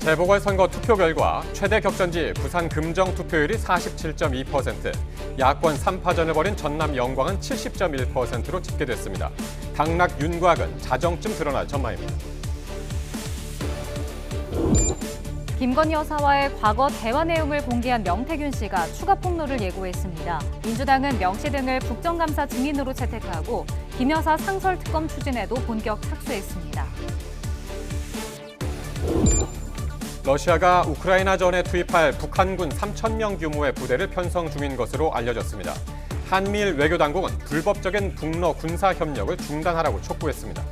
재보궐선거 투표 결과 최대 격전지 부산 금정 투표율이 47.2%, 야권 3파전을 벌인 전남 영광은 70.1%로 집계됐습니다. 당락 윤곽은 자정쯤 드러날 전망입니다. 김건희 여사와의 과거 대화 내용을 공개한 명태균 씨가 추가 폭로를 예고했습니다. 민주당은 명 씨 등을 국정감사 증인으로 채택하고 김 여사 상설 특검 추진에도 본격 착수했습니다. 러시아가 우크라이나전에 투입할 북한군 3,000명 규모의 부대를 편성 중인 것으로 알려졌습니다. 한미일 외교당국은 불법적인 북러 군사 협력을 중단하라고 촉구했습니다.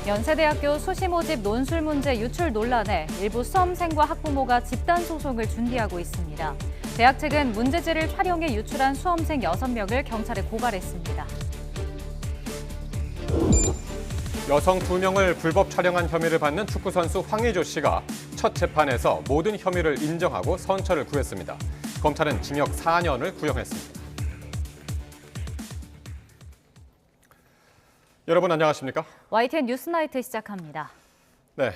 연세대학교 수시 모집 논술 문제 유출 논란에 일부 수험생과 학부모가 집단 소송을 준비하고 있습니다. 대학 측은 문제지를 촬영해 유출한 수험생 6명을 경찰에 고발했습니다. 여성 2명을 불법 촬영한 혐의를 받는 축구선수 황의조 씨가 첫 재판에서 모든 혐의를 인정하고 선처를 구했습니다. 검찰은 징역 4년을 구형했습니다. 여러분 안녕하십니까? YTN 뉴스나이트 시작합니다. 네,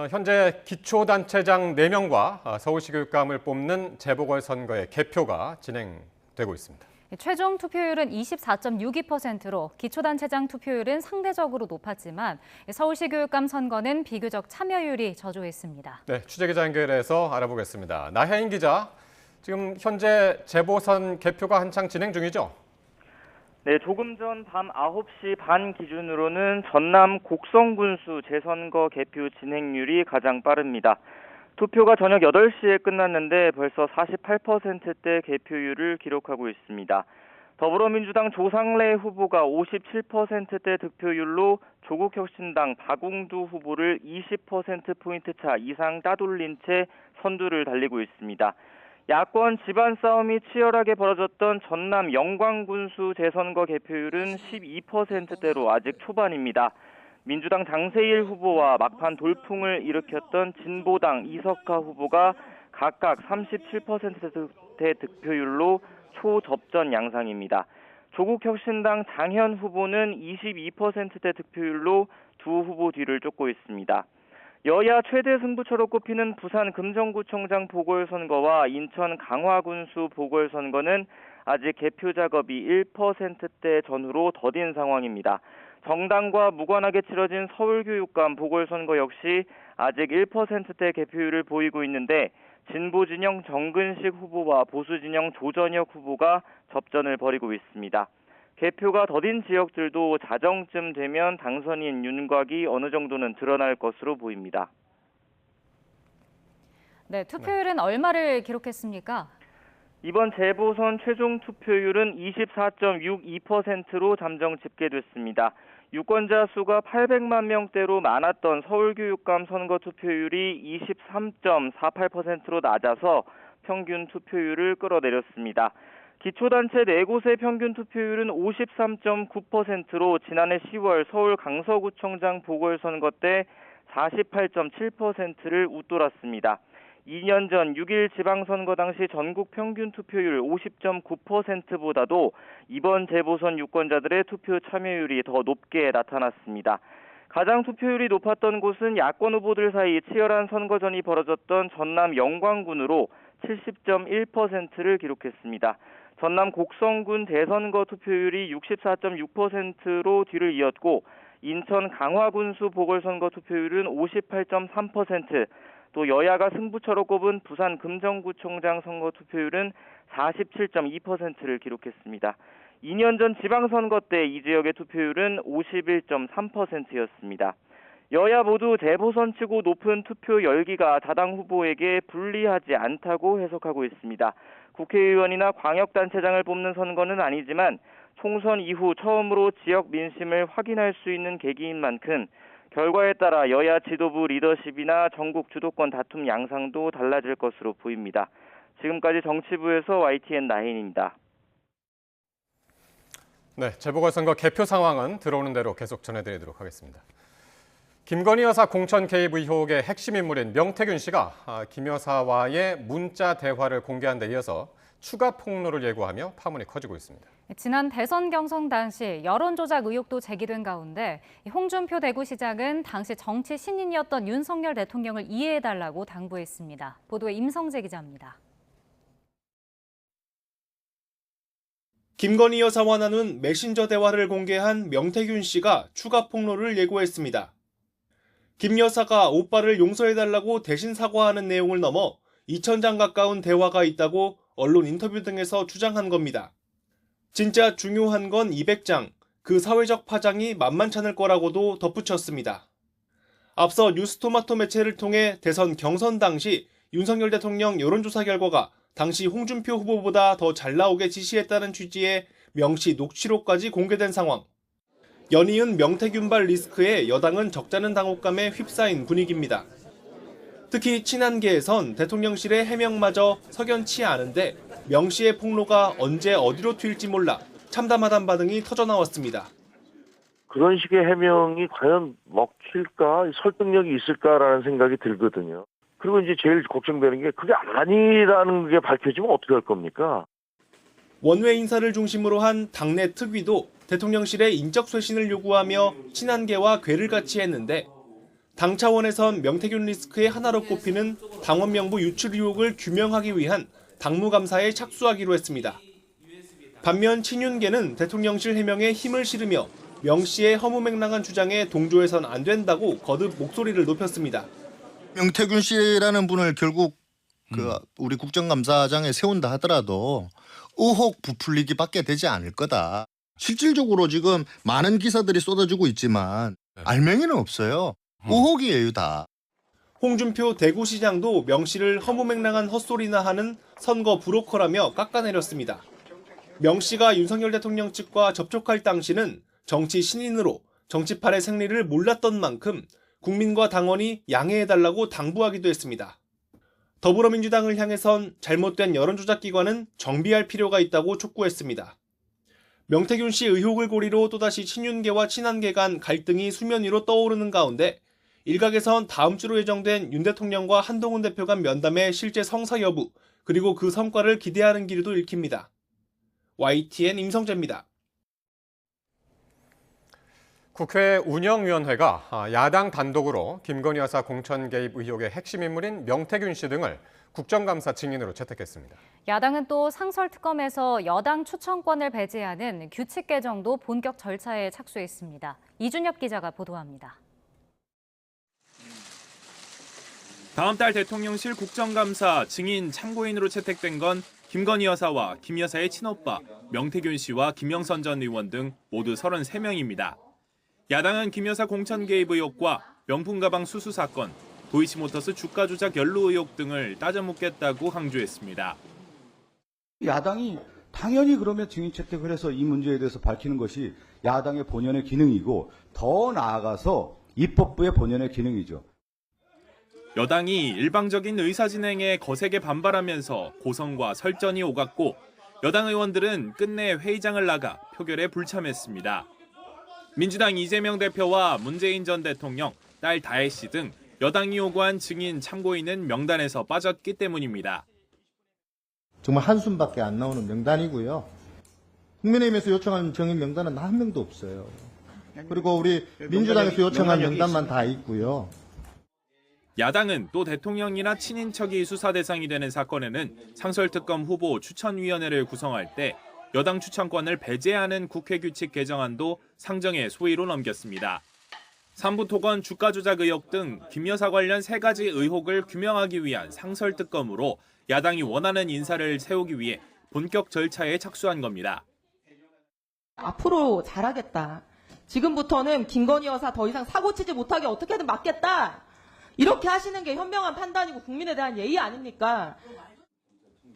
현재 기초단체장 4명과 서울시 교육감을 뽑는 재보궐선거의 개표가 진행되고 있습니다. 최종 투표율은 24.62%로 기초단체장 투표율은 상대적으로 높았지만 서울시 교육감 선거는 비교적 참여율이 저조했습니다. 네, 취재기자 연결해서 알아보겠습니다. 나혜인 기자, 지금 현재 재보선 개표가 한창 진행 중이죠? 네, 조금 전 밤 9시 반 기준으로는 전남 곡성군수 재선거 개표 진행률이 가장 빠릅니다. 투표가 저녁 8시에 끝났는데 벌써 48%대 개표율을 기록하고 있습니다. 더불어민주당 조상래 후보가 57%대 득표율로 조국혁신당 박웅두 후보를 20%포인트 차 이상 따돌린 채 선두를 달리고 있습니다. 야권 집안 싸움이 치열하게 벌어졌던 전남 영광군수 재선거 개표율은 12%대로 아직 초반입니다. 민주당 장세일 후보와 막판 돌풍을 일으켰던 진보당 이석하 후보가 각각 37%대 득표율로 초접전 양상입니다. 조국혁신당 장현 후보는 22%대 득표율로 두 후보 뒤를 쫓고 있습니다. 여야 최대 승부처로 꼽히는 부산 금정구청장 보궐선거와 인천 강화군수 보궐선거는 아직 개표 작업이 1%대 전후로 더딘 상황입니다. 정당과 무관하게 치러진 서울교육감 보궐선거 역시 아직 1%대 개표율을 보이고 있는데 진보진영 정근식 후보와 보수진영 조전혁 후보가 접전을 벌이고 있습니다. 개표가 더딘 지역들도 자정쯤 되면 당선인 윤곽이 어느 정도는 드러날 것으로 보입니다. 네, 투표율은 얼마를 기록했습니까? 이번 재보선 최종 투표율은 24.62%로 잠정 집계됐습니다. 유권자 수가 800만 명대로 많았던 서울교육감 선거 투표율이 23.48%로 낮아서 평균 투표율을 끌어내렸습니다. 기초단체 4곳의 평균 투표율은 53.9%로 지난해 10월 서울 강서구청장 보궐선거 때 48.7%를 웃돌았습니다. 2년 전 6.1 지방선거 당시 전국 평균 투표율 50.9%보다도 이번 재보선 유권자들의 투표 참여율이 더 높게 나타났습니다. 가장 투표율이 높았던 곳은 야권 후보들 사이 치열한 선거전이 벌어졌던 전남 영광군으로 70.1%를 기록했습니다. 전남 곡성군 대선거 투표율이 64.6%로 뒤를 이었고 인천 강화군수 보궐선거 투표율은 58.3%, 또 여야가 승부처로 꼽은 부산 금정구청장 선거 투표율은 47.2%를 기록했습니다. 2년 전 지방선거 때 이 지역의 투표율은 51.3%였습니다. 여야 모두 재보선 치고 높은 투표 열기가 자당 후보에게 불리하지 않다고 해석하고 있습니다. 국회의원이나 광역단체장을 뽑는 선거는 아니지만 총선 이후 처음으로 지역 민심을 확인할 수 있는 계기인 만큼 결과에 따라 여야 지도부 리더십이나 전국 주도권 다툼 양상도 달라질 것으로 보입니다. 지금까지 정치부에서 YTN 나혜인입니다. 네, 재보궐선거 개표 상황은 들어오는 대로 계속 전해드리도록 하겠습니다. 김건희 여사 공천 개입 의혹의 핵심 인물인 명태균 씨가 김 여사와의 문자 대화를 공개한 데 이어서 추가 폭로를 예고하며 파문이 커지고 있습니다. 지난 대선 경선 당시 여론조작 의혹도 제기된 가운데 홍준표 대구시장은 당시 정치 신인이었던 윤석열 대통령을 이해해달라고 당부했습니다. 보도에 임성재 기자입니다. 김건희 여사와 나눈 메신저 대화를 공개한 명태균 씨가 추가 폭로를 예고했습니다. 김 여사가 오빠를 용서해달라고 대신 사과하는 내용을 넘어 2,000장 가까운 대화가 있다고 언론 인터뷰 등에서 주장한 겁니다. 진짜 중요한 건 200장, 그 사회적 파장이 만만찮을 거라고도 덧붙였습니다. 앞서 뉴스토마토 매체를 통해 대선 경선 당시 윤석열 대통령 여론조사 결과가 당시 홍준표 후보보다 더 잘 나오게 지시했다는 취지의 명시 녹취록까지 공개된 상황. 연이은 명태균발 리스크에 여당은 적잖은 당혹감에 휩싸인 분위기입니다. 특히 친한계에선 대통령실의 해명마저 석연치 않은데 명 씨의 폭로가 언제 어디로 튈지 몰라 참담하단 반응이 터져나왔습니다. 그런 식의 해명이 과연 먹힐까, 설득력이 있을까라는 생각이 들거든요. 그리고 이제 제일 걱정되는 게 그게 아니라는 게 밝혀지면 어떻게 할 겁니까? 원외 인사를 중심으로 한 당내 특위도 대통령실의 인적 쇄신을 요구하며 친한계와 궤를 같이 했는데 당 차원에선 명태균 리스크의 하나로 꼽히는 당원 명부 유출 의혹을 규명하기 위한 당무감사에 착수하기로 했습니다. 반면 친윤계는 대통령실 해명에 힘을 실으며 명 씨의 허무맹랑한 주장에 동조해선 안 된다고 거듭 목소리를 높였습니다. 명태균 씨라는 분을 결국 우리 국정감사장에 세운다 하더라도 의혹 부풀리기밖에 되지 않을 거다. 실질적으로 지금 많은 기사들이 쏟아지고 있지만 알맹이는 없어요. 의혹이에요 다. 홍준표 대구시장도 명 씨를 허무맹랑한 헛소리나 하는 선거 브로커라며 깎아내렸습니다. 명 씨가 윤석열 대통령 측과 접촉할 당시는 정치 신인으로 정치판의 생리를 몰랐던 만큼 국민과 당원이 양해해달라고 당부하기도 했습니다. 더불어민주당을 향해선 잘못된 여론조작기관은 정비할 필요가 있다고 촉구했습니다. 명태균 씨 의혹을 고리로 또다시 친윤계와 친한계 간 갈등이 수면 위로 떠오르는 가운데 일각에선 다음 주로 예정된 윤 대통령과 한동훈 대표 간 면담의 실제 성사 여부, 그리고 그 성과를 기대하는 기류도 읽힙니다. YTN 임성재입니다. 국회 운영위원회가 야당 단독으로 김건희 여사 공천 개입 의혹의 핵심 인물인 명태균 씨 등을 국정감사 증인으로 채택했습니다. 야당은 또 상설특검에서 여당 추천권을 배제하는 규칙 개정도 본격 절차에 착수했습니다. 이준엽 기자가 보도합니다. 다음 달 대통령실 국정감사 증인 참고인으로 채택된 건 김건희 여사와 김 여사의 친오빠 명태균 씨와 김영선 전 의원 등 모두 33명입니다. 야당은 김 여사 공천 개입 의혹과 명품 가방 수수 사건, 도이치모터스 주가 조작 연루 의혹 등을 따져 묻겠다고 강조했습니다. 야당이 당연히 그러면 증인 채택을 해서 이 문제에 대해서 밝히는 것이 야당의 본연의 기능이고 더 나아가서 입법부의 본연의 기능이죠. 여당이 일방적인 의사진행에 거세게 반발하면서 고성과 설전이 오갔고 여당 의원들은 끝내 회의장을 나가 표결에 불참했습니다. 민주당 이재명 대표와 문재인 전 대통령, 딸 다혜 씨 등 여당이 요구한 증인 참고인은 명단에서 빠졌기 때문입니다. 정말 한숨밖에 안 나오는 명단이고요. 국민의힘에서 요청한 증인 명단은 한 명도 없어요. 그리고 우리 민주당에서 요청한 명단만 다 있고요. 야당은 또 대통령이나 친인척이 수사 대상이 되는 사건에는 상설특검 후보 추천위원회를 구성할 때 여당 추천권을 배제하는 국회 규칙 개정안도 상정의 소위로 넘겼습니다. 삼부토건 주가 조작 의혹 등 김 여사 관련 3가지 의혹을 규명하기 위한 상설특검으로 야당이 원하는 인사를 세우기 위해 본격 절차에 착수한 겁니다. 앞으로 잘하겠다. 지금부터는 김건희 여사 더 이상 사고치지 못하게 어떻게든 막겠다. 이렇게 하시는 게 현명한 판단이고 국민에 대한 예의 아닙니까?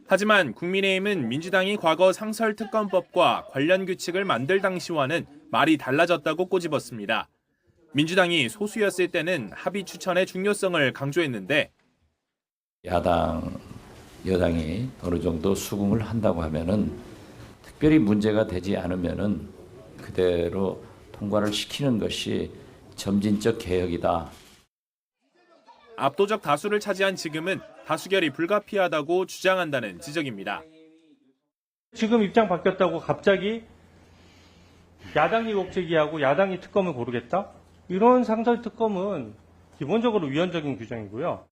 하지만 국민의힘은 민주당이 과거 상설특검법과 관련 규칙을 만들 당시와는 말이 달라졌다고 꼬집었습니다. 민주당이 소수였을 때는 합의 추천의 중요성을 강조했는데 여당이 어느 정도 수긍을 한다고 하면은 특별히 문제가 되지 않으면은 그대로 통과를 시키는 것이 점진적 개혁이다. 압도적 다수를 차지한 지금은 다수결이 불가피하다고 주장한다는 지적입니다. 지금 입장 바뀌었다고 갑자기 야당이 의혹제기하고 야당이 특검을 고르겠다? 이런 상설특검은 기본적으로 위헌적인 규정이고요.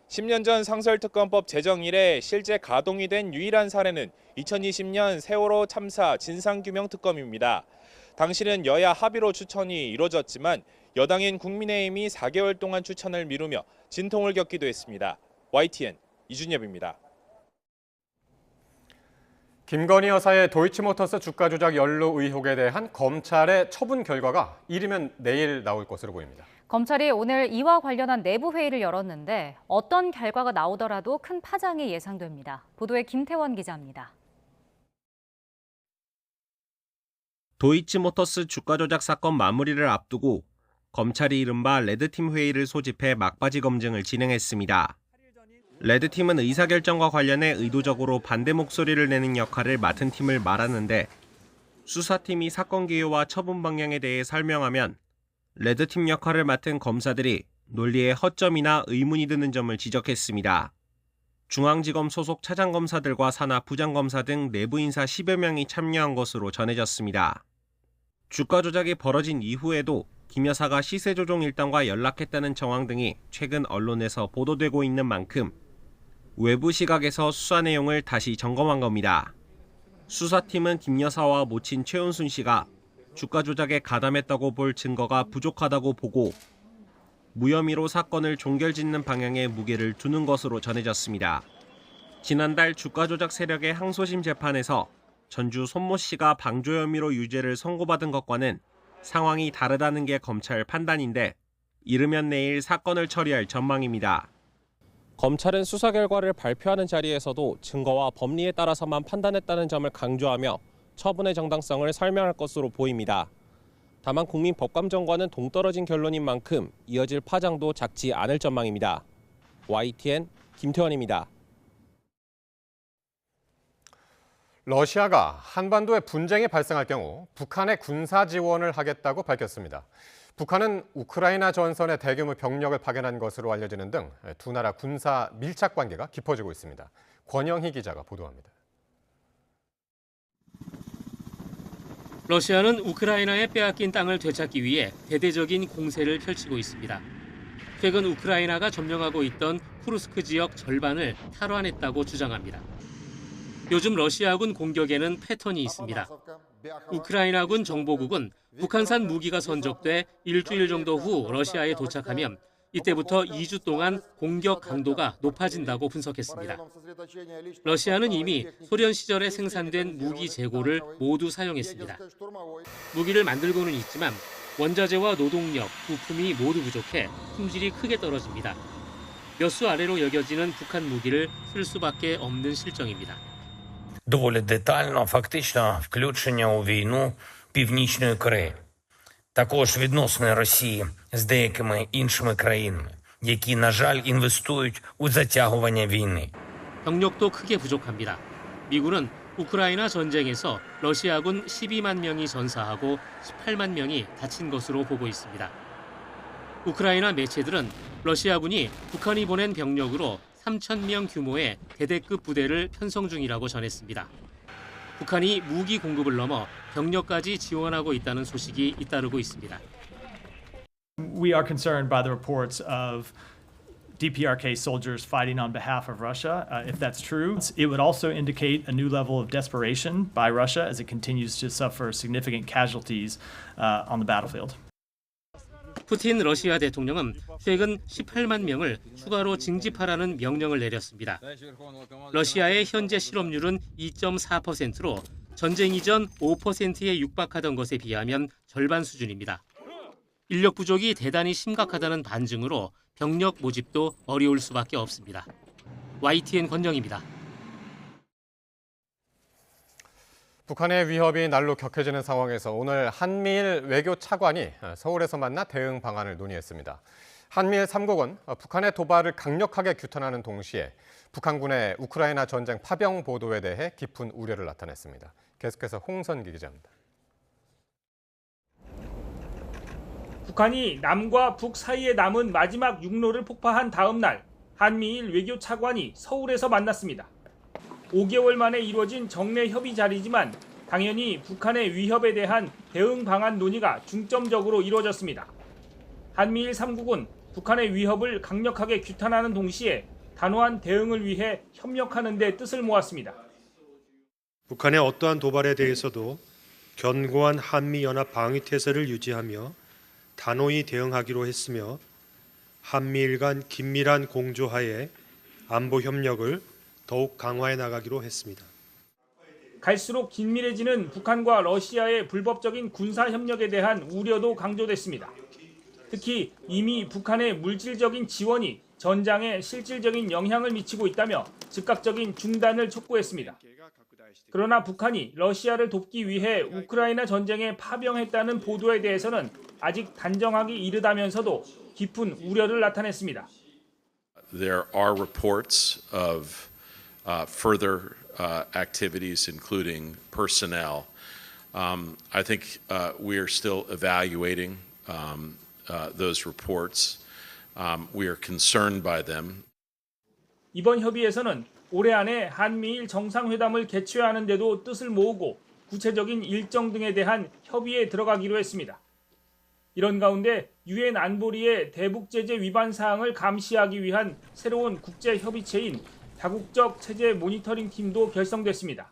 10년 전 상설특검법 제정 이래 실제 가동이 된 유일한 사례는 2020년 세월호 참사 진상규명특검입니다. 당시는 여야 합의로 추천이 이뤄졌지만 여당인 국민의힘이 4개월 동안 추천을 미루며 진통을 겪기도 했습니다. YTN 이준엽입니다. 김건희 여사의 도이치모터스 주가 조작 연루 의혹에 대한 검찰의 처분 결과가 이르면 내일 나올 것으로 보입니다. 검찰이 오늘 이와 관련한 내부 회의를 열었는데 어떤 결과가 나오더라도 큰 파장이 예상됩니다. 보도에 김태원 기자입니다. 도이치모터스 주가 조작 사건 마무리를 앞두고 검찰이 이른바 레드팀 회의를 소집해 막바지 검증을 진행했습니다. 레드팀은 의사결정과 관련해 의도적으로 반대 목소리를 내는 역할을 맡은 팀을 말하는데 수사팀이 사건 개요와 처분 방향에 대해 설명하면 레드팀 역할을 맡은 검사들이 논리에 허점이나 의문이 드는 점을 지적했습니다. 중앙지검 소속 차장검사들과 산하 부장검사 등 내부 인사 10여 명이 참여한 것으로 전해졌습니다. 주가 조작이 벌어진 이후에도 김 여사가 시세 조종 일당과 연락했다는 정황 등이 최근 언론에서 보도되고 있는 만큼 외부 시각에서 수사 내용을 다시 점검한 겁니다. 수사팀은 김 여사와 모친 최은순 씨가 주가 조작에 가담했다고 볼 증거가 부족하다고 보고 무혐의로 사건을 종결짓는 방향에 무게를 두는 것으로 전해졌습니다. 지난달 주가 조작 세력의 항소심 재판에서 전주 손모 씨가 방조 혐의로 유죄를 선고받은 것과는 상황이 다르다는 게 검찰 판단인데 이르면 내일 사건을 처리할 전망입니다. 검찰은 수사 결과를 발표하는 자리에서도 증거와 법리에 따라서만 판단했다는 점을 강조하며 처분의 정당성을 설명할 것으로 보입니다. 다만 국민법감정과는 동떨어진 결론인 만큼 이어질 파장도 작지 않을 전망입니다. YTN 김태원입니다. 러시아가 한반도에 분쟁이 발생할 경우 북한에 군사 지원을 하겠다고 밝혔습니다. 북한은 우크라이나 전선에 대규모 병력을 파견한 것으로 알려지는 등 두 나라 군사 밀착 관계가 깊어지고 있습니다. 권영희 기자가 보도합니다. 러시아는 우크라이나에 빼앗긴 땅을 되찾기 위해 대대적인 공세를 펼치고 있습니다. 최근 우크라이나가 점령하고 있던 쿠르스크 지역 절반을 탈환했다고 주장합니다. 요즘 러시아군 공격에는 패턴이 있습니다. 우크라이나군 정보국은 북한산 무기가 선적돼 일주일 정도 후 러시아에 도착하면 이때부터 2주 동안 공격 강도가 높아진다고 분석했습니다. 러시아는 이미 소련 시절에 생산된 무기 재고를 모두 사용했습니다. 무기를 만들고는 있지만 원자재와 노동력, 부품이 모두 부족해 품질이 크게 떨어집니다. 몇 수 아래로 여겨지는 북한 무기를 쓸 수밖에 없는 실정입니다. доволі детально, фактично, включення у війну Північної Кореї. Також відносини Росії з деякими іншими країнами, які, на жаль, інвестують у затягування війни. 병력도 크게 부족합니다. 미군은 우크라이나 전쟁에서 러시아군 12만 명이 전사하고 18만 명이 다친 것으로 보고 있습니다. 우크라이나 매체들은 러시아군이 북한이 보낸 병력으로 3,000명 규모의 대대급 부대를 편성 중이라고 전했습니다. 북한이 무기 공급을 넘어 병력까지 지원하고 있다는 소식이 잇따르고 있습니다. We are concerned by the reports of DPRK soldiers fighting on behalf of Russia. If that's true, it would also indicate a new level of desperation by Russia as it continues to suffer significant casualties on the battlefield. 푸틴 러시아 대통령은 최근 18만 명을 추가로 징집하라는 명령을 내렸습니다. 러시아의 현재 실업률은 2.4%로 전쟁 이전 5%에 육박하던 것에 비하면 절반 수준입니다. 인력 부족이 대단히 심각하다는 반증으로 병력 모집도 어려울 수밖에 없습니다. YTN 권정입니다. 북한의 위협이 날로 격해지는 상황에서 오늘 한미일 외교 차관이 서울에서 만나 대응 방안을 논의했습니다. 한미일 3국은 북한의 도발을 강력하게 규탄하는 동시에 북한군의 우크라이나 전쟁 파병 보도에 대해 깊은 우려를 나타냈습니다. 계속해서 홍선기 기자입니다. 북한이 남과 북 사이에 남은 마지막 육로를 폭파한 다음 날 한미일 외교 차관이 서울에서 만났습니다. 5개월 만에 이루어진 정례 협의 자리지만 당연히 북한의 위협에 대한 대응 방안 논의가 중점적으로 이루어졌습니다. 한미일 3국은 북한의 위협을 강력하게 규탄하는 동시에 단호한 대응을 위해 협력하는 데 뜻을 모았습니다. 북한의 어떠한 도발에 대해서도 견고한 한미연합 방위태세를 유지하며 단호히 대응하기로 했으며 한미일 간 긴밀한 공조하에 안보 협력을 더욱 강화해 나가기로 했습니다. 갈수록 긴밀해지는 북한과 러시아의 불법적인 군사 협력에 대한 우려도 강조됐습니다. 특히 이미 북한의 물질적인 지원이 전장에 실질적인 영향을 미치고 있다며 즉각적인 중단을 촉구했습니다. 그러나 북한이 러시아를 돕기 위해 우크라이나 전쟁에 파병했다는 보도에 대해서는 아직 단정하기 이르다면서도 깊은 우려를 나타냈습니다. There are reports of further activities, including personnel. I think we are still evaluating those reports. We are concerned by them. 이번 협의에서는 올해 안에 한미일 정상회담을 개최하는 데도 뜻을 모으고 구체적인 일정 등에 대한 협의에 들어가기로 했습니다. 이런 가운데 유엔 안보리의 대북 제재 위반 사항을 감시하기 위한 새로운 국제 협의체인 다국적 체제 모니터링 팀도 결성됐습니다.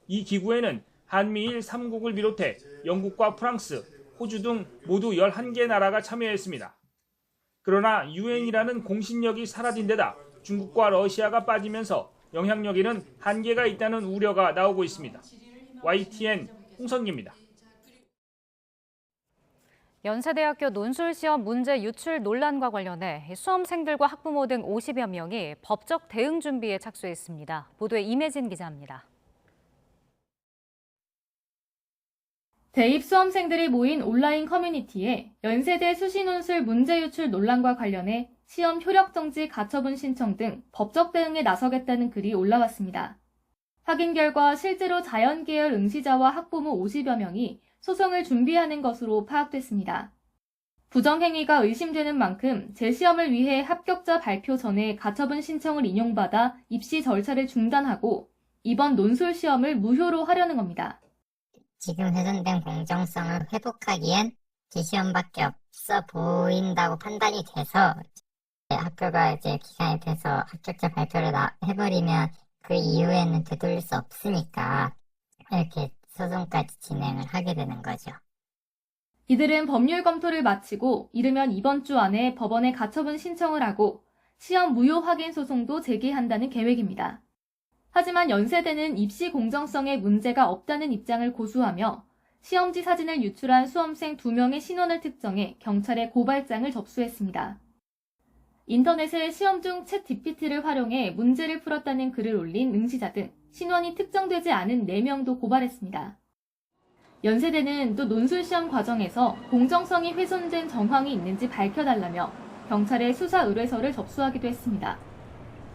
이 기구에는 한미일 3국을 비롯해 영국과 프랑스, 호주 등 모두 11개 나라가 참여했습니다. 그러나 유엔이라는 공신력이 사라진 데다 중국과 러시아가 빠지면서 영향력에는 한계가 있다는 우려가 나오고 있습니다. YTN 홍선기입니다. 연세대학교 논술시험 문제 유출 논란과 관련해 수험생들과 학부모 등 50여 명이 법적 대응 준비에 착수했습니다. 보도에 임혜진 기자입니다. 대입 수험생들이 모인 온라인 커뮤니티에 연세대 수시논술 문제 유출 논란과 관련해 시험 효력정지 가처분 신청 등 법적 대응에 나서겠다는 글이 올라왔습니다. 확인 결과 실제로 자연계열 응시자와 학부모 50여 명이 소송을 준비하는 것으로 파악됐습니다. 부정행위가 의심되는 만큼 재시험을 위해 합격자 발표 전에 가처분 신청을 인용받아 입시 절차를 중단하고 이번 논술 시험을 무효로 하려는 겁니다. 지금 훼손된 공정성을 회복하기엔 재시험밖에 없어 보인다고 판단이 돼서 학교가 이제 기간이 돼서 합격자 발표를 해버리면 그 이후에는 되돌릴 수 없으니까 이렇게 소송까지 진행을 하게 되는 거죠. 이들은 법률 검토를 마치고 이르면 이번 주 안에 법원에 가처분 신청을 하고 시험 무효 확인 소송도 제기한다는 계획입니다. 하지만 연세대는 입시 공정성에 문제가 없다는 입장을 고수하며 시험지 사진을 유출한 수험생 2명의 신원을 특정해 경찰에 고발장을 접수했습니다. 인터넷에 시험 중 챗 GPT를 활용해 문제를 풀었다는 글을 올린 응시자 등 신원이 특정되지 않은 4명도 고발했습니다. 연세대는 또 논술시험 과정에서 공정성이 훼손된 정황이 있는지 밝혀달라며 경찰에 수사 의뢰서를 접수하기도 했습니다.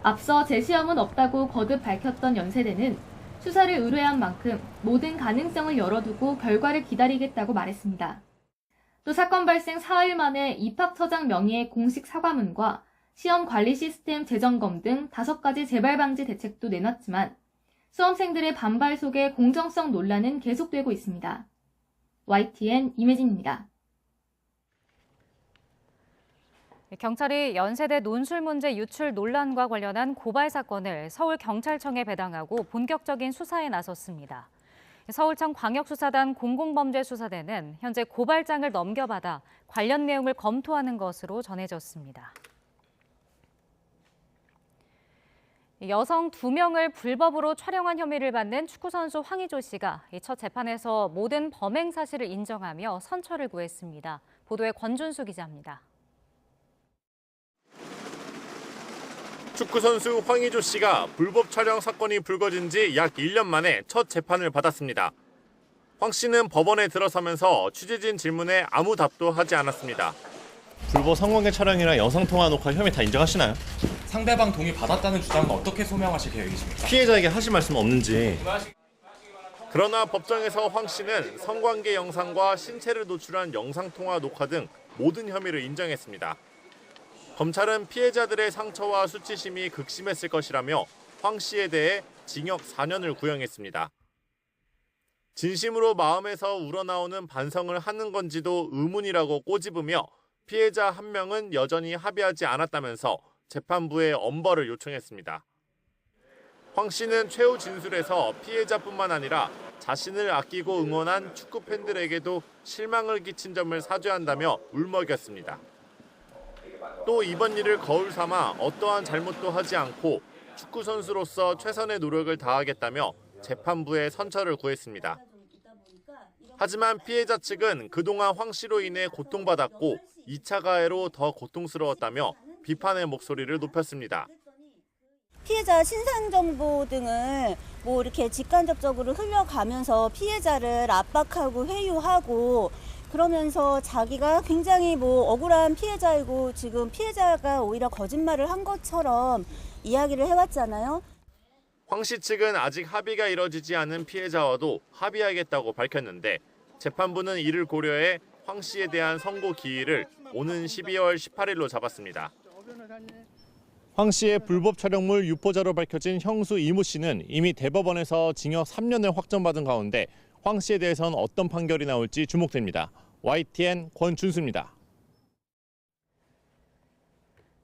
앞서 재시험은 없다고 거듭 밝혔던 연세대는 수사를 의뢰한 만큼 모든 가능성을 열어두고 결과를 기다리겠다고 말했습니다. 또 사건 발생 4일 만에 입학처장 명의의 공식 사과문과 시험 관리 시스템 재점검 등 5가지 재발 방지 대책도 내놨지만 수험생들의 반발 속에 공정성 논란은 계속되고 있습니다. YTN 임혜진입니다. 경찰이 연세대 논술 문제 유출 논란과 관련한 고발 사건을 서울경찰청에 배당하고 본격적인 수사에 나섰습니다. 서울청 광역수사단 공공범죄수사대는 현재 고발장을 넘겨받아 관련 내용을 검토하는 것으로 전해졌습니다. 여성 2명을 불법으로 촬영한 혐의를 받는 축구선수 황의조 씨가 첫 재판에서 모든 범행 사실을 인정하며 선처를 구했습니다. 보도에 권준수 기자입니다. 축구선수 황의조 씨가 불법 촬영 사건이 불거진 지 약 1년 만에 첫 재판을 받았습니다. 황 씨는 법원에 들어서면서 취재진 질문에 아무 답도 하지 않았습니다. 불법 성관계 촬영이나 영상통화 녹화 혐의 다 인정하시나요? 상대방 동의 받았다는 주장은 어떻게 소명하실 계획이십니까? 피해자에게 하실 말씀 없는지. 그러나 법정에서 황 씨는 성관계 영상과 신체를 노출한 영상통화 녹화 등 모든 혐의를 인정했습니다. 검찰은 피해자들의 상처와 수치심이 극심했을 것이라며 황 씨에 대해 징역 4년을 구형했습니다. 진심으로 마음에서 우러나오는 반성을 하는 건지도 의문이라고 꼬집으며 피해자 한 명은 여전히 합의하지 않았다면서 재판부에 엄벌을 요청했습니다. 황 씨는 최후 진술에서 피해자뿐만 아니라 자신을 아끼고 응원한 축구 팬들에게도 실망을 끼친 점을 사죄한다며 울먹였습니다. 또 이번 일을 거울 삼아 어떠한 잘못도 하지 않고 축구 선수로서 최선의 노력을 다하겠다며 재판부에 선처를 구했습니다. 하지만 피해자 측은 그동안 황 씨로 인해 고통받았고 2차 가해로 더 고통스러웠다며 비판의 목소리를 높였습니다. 피해자 신상 정보 등을 이렇게 직간접적으로 흘려가면서 피해자를 압박하고 회유하고 그러면서 자기가 굉장히 억울한 피해자이고 지금 피해자가 오히려 거짓말을 한 것처럼 이야기를 해왔잖아요. 황 씨 측은 아직 합의가 이뤄지지 않은 피해자와도 합의하겠다고 밝혔는데 재판부는 이를 고려해 황 씨에 대한 선고 기일을 오는 12월 18일로 잡았습니다. 황 씨의 불법 촬영물 유포자로 밝혀진 형수 이모 씨는 이미 대법원에서 징역 3년을 확정받은 가운데 황 씨에 대해서는 어떤 판결이 나올지 주목됩니다. YTN 권준수입니다.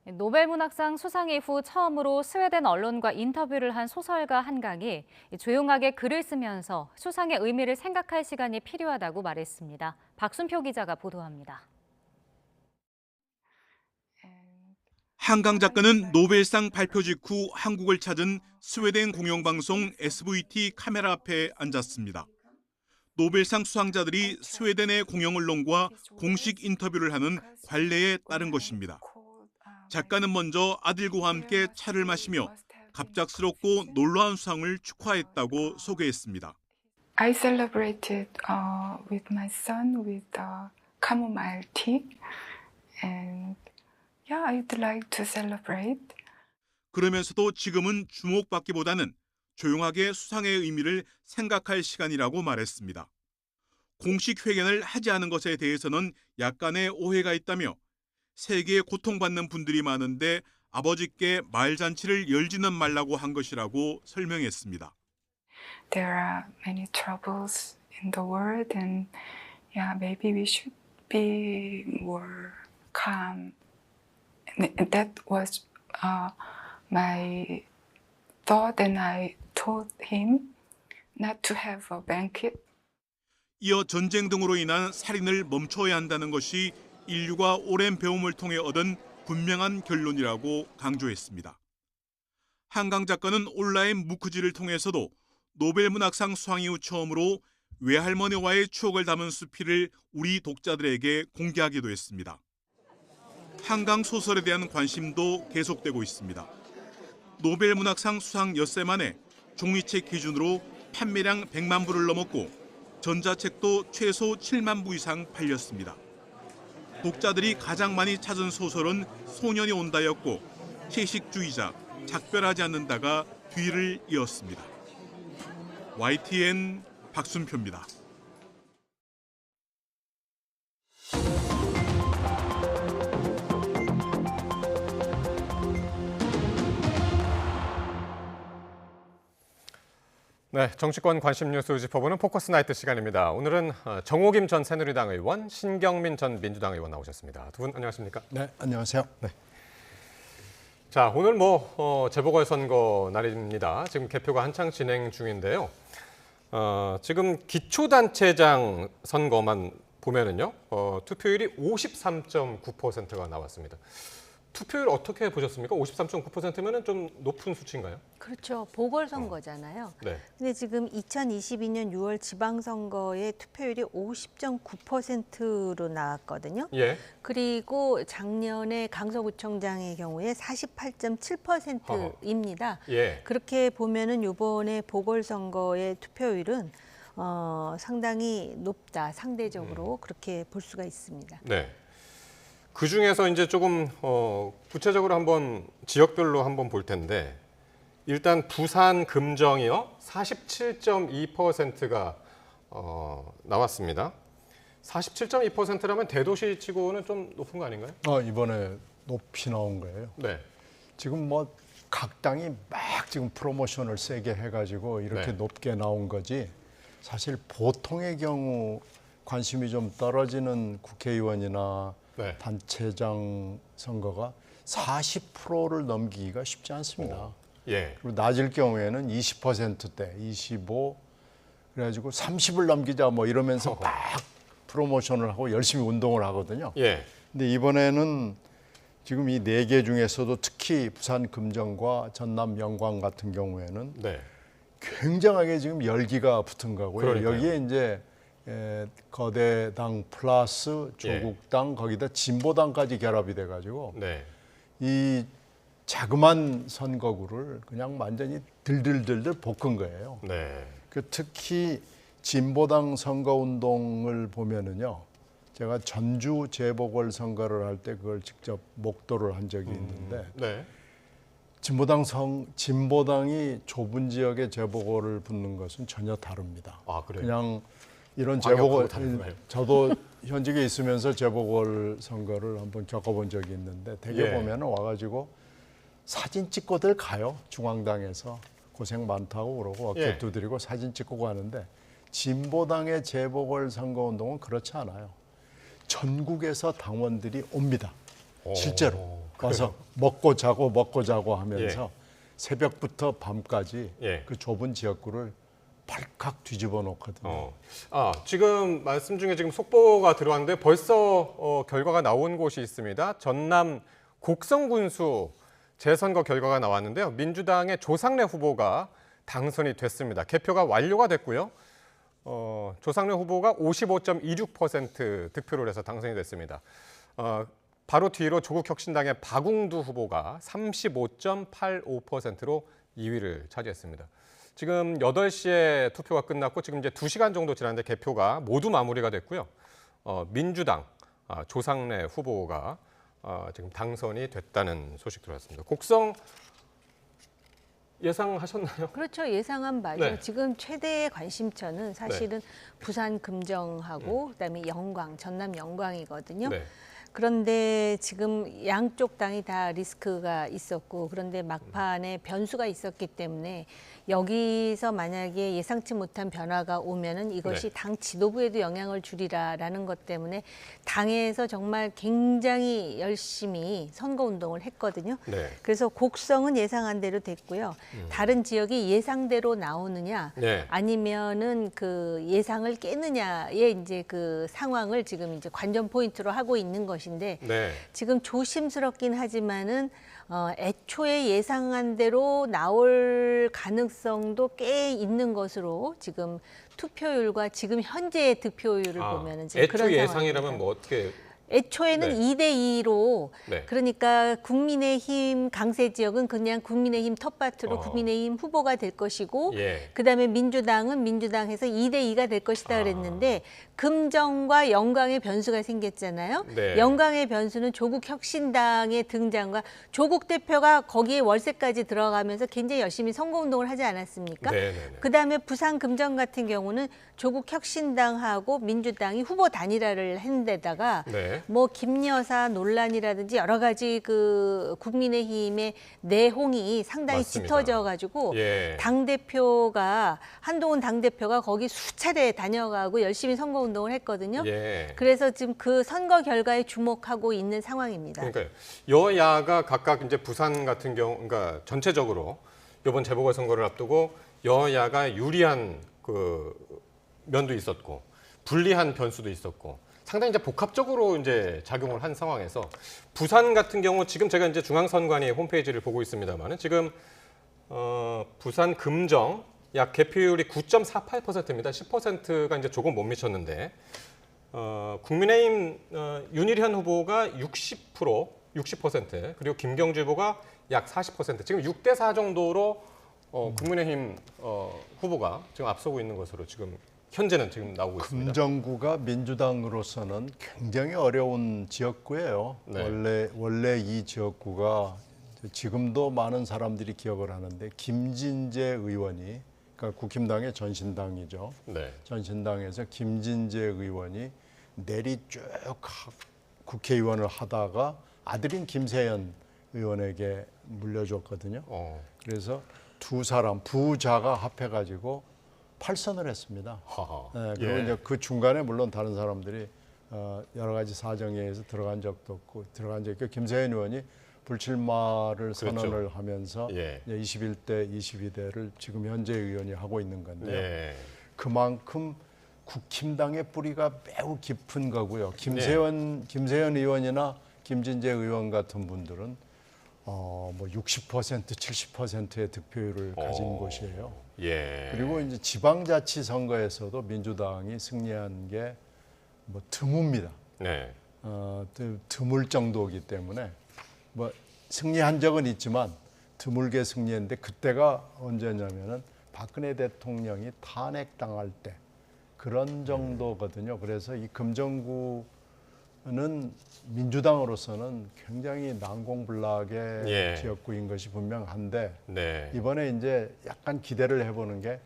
노벨문학상 수상 이후 처음으로 스웨덴 언론과 인터뷰를 한 소설가 한강이 조용하게 글을 쓰면서 수상의 의미를 생각할 시간이 필요하다고 말했습니다. 박순표 기자가 보도합니다. 한강 작가는 노벨상 발표 직후 한국을 찾은 스웨덴 공영방송 SVT 카메라 앞에 앉았습니다. 노벨상 수상자들이 스웨덴의 공영 언론과 공식 인터뷰를 하는 관례에 따른 것입니다. 작가는 먼저 아들과 함께 차를 마시며 갑작스럽고 놀라운 수상을 축하했다고 소개했습니다. I celebrated with my son with chamomile tea, and yeah, I'd like to celebrate. 그러면서도 지금은 주목받기보다는 조용하게 수상의 의미를 생각할 시간이라고 말했습니다. 공식 회견을 하지 않은 것에 대해서는 약간의 오해가 있다며 세계에 고통받는 분들이 많은데 아버지께 말잔치를 열지는 말라고 한 것이라고 설명했습니다. There are many troubles in the world, and yeah, maybe we should be more calm. And that was my thought, and I told him not to have a banquet. 이어 전쟁 등으로 인한 살인을 멈춰야 한다는 것이 인류가 오랜 배움을 통해 얻은 분명한 결론이라고 강조했습니다. 한강 작가는 온라인 무크지를 통해서도 노벨문학상 수상 이후 처음으로 외할머니와의 추억을 담은 수필을 우리 독자들에게 공개하기도 했습니다. 한강 소설에 대한 관심도 계속되고 있습니다. 노벨문학상 수상 엿새 만에 종이책 기준으로 판매량 100만 부를 넘었고 전자책도 최소 7만 부 이상 팔렸습니다. 독자들이 가장 많이 찾은 소설은 소년이 온다였고 채식주의자, 작별하지 않는다가 뒤를 이었습니다. YTN 박순표입니다. 네, 정치권 관심 뉴스 짚어보는 포커스 나이트 시간입니다. 오늘은 정호김 전 새누리당 의원, 신경민 전 민주당 의원 나오셨습니다. 두 분 안녕하십니까? 네, 안녕하세요. 네. 자, 오늘 재보궐선거 날입니다. 지금 개표가 한창 진행 중인데요. 지금 기초단체장 선거만 보면은요, 투표율이 53.9%가 나왔습니다. 투표율 어떻게 보셨습니까? 53.9%면은 좀 높은 수치인가요? 그렇죠. 보궐선거잖아요. 네. 근데 지금 2022년 6월 지방선거의 투표율이 50.9%로 나왔거든요. 예. 그리고 작년에 강서구청장의 경우에 48.7%입니다. 예. 그렇게 보면은 이번에 보궐선거의 투표율은 상당히 높다. 상대적으로 그렇게 볼 수가 있습니다. 네. 그 중에서 이제 조금 구체적으로 한번 지역별로 한번 볼 텐데 일단 부산 금정이요 47.2%가 나왔습니다. 47.2%라면 대도시치고는 좀 높은 거 아닌가요? 이번에 높이 나온 거예요. 네. 지금 각 당이 막 지금 프로모션을 세게 해가지고 이렇게 네. 높게 나온 거지. 사실 보통의 경우 관심이 좀 떨어지는 국회의원이나 네. 단체장 선거가 40%를 넘기기가 쉽지 않습니다. 예. 그리고 낮을 경우에는 20%대, 25, 그래가지고 30을 넘기자 뭐 이러면서 막 프로모션을 하고 열심히 운동을 하거든요. 예. 근데 이번에는 지금 이 4개 중에서도 특히 부산 금정과 전남 영광 같은 경우에는 네. 굉장하게 지금 열기가 붙은 거고요. 그러니까요. 여기에 이제 거대당 플러스 조국당 거기다 진보당까지 결합이 돼가지고 네. 이 자그만 선거구를 그냥 완전히 들들들들 볶은 거예요. 네. 그 특히 진보당 선거운동을 보면은요. 제가 전주 재보궐 선거를 할 때 그걸 직접 목도를 한 적이 있는데 네. 진보당이 좁은 지역에 재보궐을 붙는 것은 전혀 다릅니다. 아, 그래요? 그냥 이런 광역하고 재보궐 다른가요? 저도 현직에 있으면서 재보궐 선거를 한번 겪어본 적이 있는데 대개 예. 보면은 와가지고 사진 찍고들 가요. 중앙당에서 고생 많다고 그러고 어깨 예. 두드리고 사진 찍고 가는데 진보당의 재보궐 선거운동은 그렇지 않아요. 전국에서 당원들이 옵니다. 실제로 와서 먹고 자고 하면서 새벽부터 밤까지 그 좁은 지역구를 발칵 뒤집어 놓거든요. 지금 말씀 중에 지금 속보가 들어왔는데 벌써 결과가 나온 곳이 있습니다. 전남 곡성군수 재선거 결과가 나왔는데요. 민주당의 조상래 후보가 당선이 됐습니다. 개표가 완료가 됐고요. 조상래 후보가 55.26% 득표를 해서 당선이 됐습니다. 바로 뒤로 조국혁신당의 박웅두 후보가 35.85%로 2위를 차지했습니다. 지금 8시에 투표가 끝났고 지금 이제 2시간 정도 지났는데 개표가 모두 마무리가 됐고요. 민주당 조상래 후보가 지금 당선이 됐다는 소식 들어왔습니다. 곡성 예상하셨나요? 그렇죠. 예상한 바죠. 네. 지금 최대의 관심처는 사실은 부산 금정하고 그다음에 영광, 전남 영광이거든요. 네. 그런데 지금 양쪽 당이 다 리스크가 있었고 그런데 막판에 변수가 있었기 때문에 여기서 만약에 예상치 못한 변화가 오면은 이것이 네. 당 지도부에도 영향을 주리라라는 것 때문에 당에서 정말 굉장히 열심히 선거 운동을 했거든요. 네. 그래서 곡성은 예상한 대로 됐고요. 다른 지역이 예상대로 나오느냐 네. 아니면은 그 예상을 깨느냐의 이제 그 상황을 지금 이제 관전 포인트로 하고 있는 것인데 네. 지금 조심스럽긴 하지만은 애초에 예상한 대로 나올 가능성도 꽤 있는 것으로 지금 투표율과 지금 현재의 득표율을 보면은 지금 그런 애초 상황입니다. 예상이라면 뭐 어떻게? 애초에는 네. 2대2로 네. 그러니까 국민의힘 강세 지역은 그냥 국민의힘 텃밭으로 어. 국민의힘 후보가 될 것이고 예. 그다음에 민주당은 민주당에서 2대2가 될 것이다 그랬는데 금정과 영광의 변수가 생겼잖아요. 네. 영광의 변수는 조국 혁신당의 등장과 조국 대표가 거기에 월세까지 들어가면서 굉장히 열심히 선거운동을 하지 않았습니까? 네네네. 그다음에 부산 금정 같은 경우는 조국 혁신당하고 민주당이 후보 단일화를 한 데다가 네. 뭐 김여사 논란이라든지 여러 가지 그 국민의힘의 내홍이 상당히 맞습니다. 짙어져 가지고 예. 당대표가 한동훈 당대표가 거기 수차례 다녀가고 열심히 선거 운동을 했거든요. 예. 그래서 지금 그 선거 결과에 주목하고 있는 상황입니다. 그러니까 여야가 각각 이제 부산 같은 경우, 그러니까 전체적으로 이번 재보궐 선거를 앞두고 여야가 유리한 그 면도 있었고 불리한 변수도 있었고 상당히 이제 복합적으로 이제 작용을 한 상황에서 부산 같은 경우 지금 제가 이제 중앙선관위 홈페이지를 보고 있습니다만은 지금 부산 금정 약 개표율이 9.48%입니다. 10%가 이제 조금 못 미쳤는데 국민의힘 윤일현 후보가 60% 그리고 김경주 후보가 약 40% 지금 6대4 정도로 국민의힘 후보가 지금 앞서고 있는 것으로 지금 현재는 지금 나오고 있습니다. 금정구가 민주당으로서는 굉장히 어려운 지역구예요. 네. 원래 이 지역구가 지금도 많은 사람들이 기억을 하는데 김진재 의원이 그러니까 국힘당의 전신당이죠. 네. 전신당에서 김진재 의원이 내리 쭉 국회의원을 하다가 아들인 김세연 의원에게 물려줬거든요. 그래서 두 사람 부자가 합해가지고 8선을 했습니다. 네, 그리고 이제 그 중간에 물론 다른 사람들이 여러 가지 사정에 의해서 들어간 적도 없고 들어간 적이 있고 김세현 의원이 불출마를 선언을 하면서 이제 21대, 22대를 지금 현재 의원이 하고 있는 건데요. 그만큼 국힘당의 뿌리가 매우 깊은 거고요. 김세현 의원이나 김진재 의원 같은 분들은 뭐 60%, 70%의 득표율을 가진 곳이에요. 그리고 이제 지방자치선거에서도 민주당이 승리한 게 뭐 드뭅니다. 드물 정도이기 때문에 뭐 승리한 적은 있지만 드물게 승리했는데 그때가 언제냐면은 박근혜 대통령이 탄핵당할 때 그런 정도거든요. 그래서 이 금정구는 민주당으로서는 굉장히 난공불락의 지역구인 것이 분명한데 이번에 이제 약간 기대를 해보는 게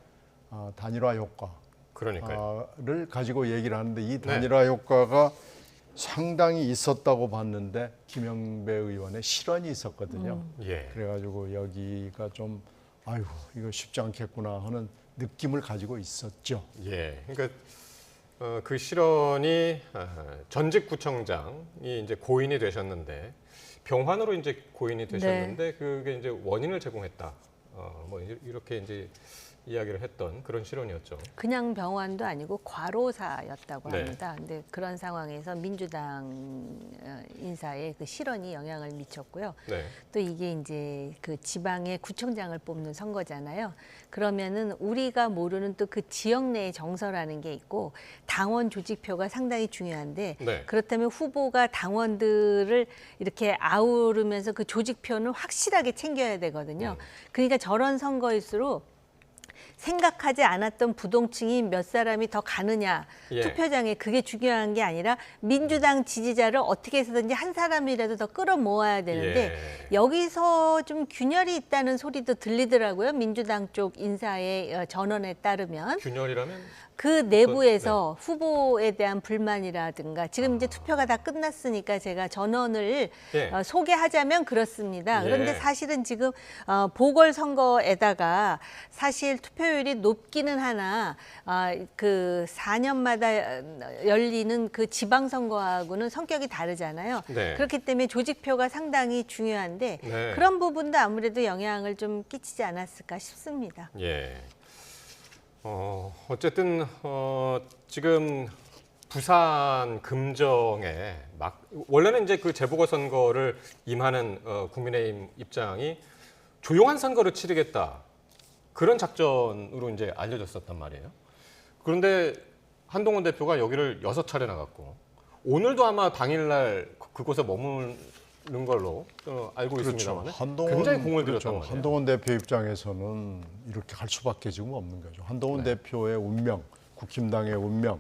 단일화 효과를 가지고 얘기를 하는데 이 단일화 효과가 상당히 있었다고 봤는데 김영배 의원의 실언이 있었거든요. 그래가지고 여기가 좀 아유 이거 쉽지 않겠구나 하는 느낌을 가지고 있었죠. 그러니까 그 실언이 전직 구청장이 이제 고인이 되셨는데 병환으로 이제 고인이 되셨는데 그게 이제 원인을 제공했다. 뭐 이렇게 이제 이야기를 했던 그런 실언이었죠. 그냥 병환도 아니고 과로사였다고 합니다. 근데 그런 상황에서 민주당 인사에 그 실언이 영향을 미쳤고요. 또 이게 이제 그 지방의 구청장을 뽑는 선거잖아요. 그러면은 우리가 모르는 또 그 지역 내의 정서라는 게 있고 당원 조직표가 상당히 중요한데 그렇다면 후보가 당원들을 이렇게 아우르면서 그 조직표는 확실하게 챙겨야 되거든요. 그러니까 저런 선거일수록 생각하지 않았던 부동층이 몇 사람이 더 가느냐 투표장에 그게 중요한 게 아니라 민주당 지지자를 어떻게 해서든지 한 사람이라도 더 끌어모아야 되는데 여기서 좀 균열이 있다는 소리도 들리더라고요. 민주당 쪽 인사의 전언에 따르면. 균열이라면? 그 내부에서 후보에 대한 불만이라든가 지금 이제 투표가 다 끝났으니까 제가 전원을 소개하자면 그렇습니다. 그런데 사실은 지금 보궐선거에다가 사실 투표율이 높기는 하나 그 4년마다 열리는 그 지방선거하고는 성격이 다르잖아요. 그렇기 때문에 조직표가 상당히 중요한데 그런 부분도 아무래도 영향을 좀 끼치지 않았을까 싶습니다. 어쨌든 지금 부산 금정에 원래는 이제 그 재보궐선거를 임하는 국민의힘 입장이 조용한 선거를 치르겠다 그런 작전으로 이제 알려졌었단 말이에요. 그런데 한동훈 대표가 여기를 6차례 나갔고 오늘도 아마 당일날 그곳에 머무는 걸로 알고 있습니다만 굉장히 공을 들였단 말이에요. 한동훈 대표 입장에서는 이렇게 갈 수밖에 지금 없는 거죠. 한동훈 대표의 운명, 국힘당의 운명,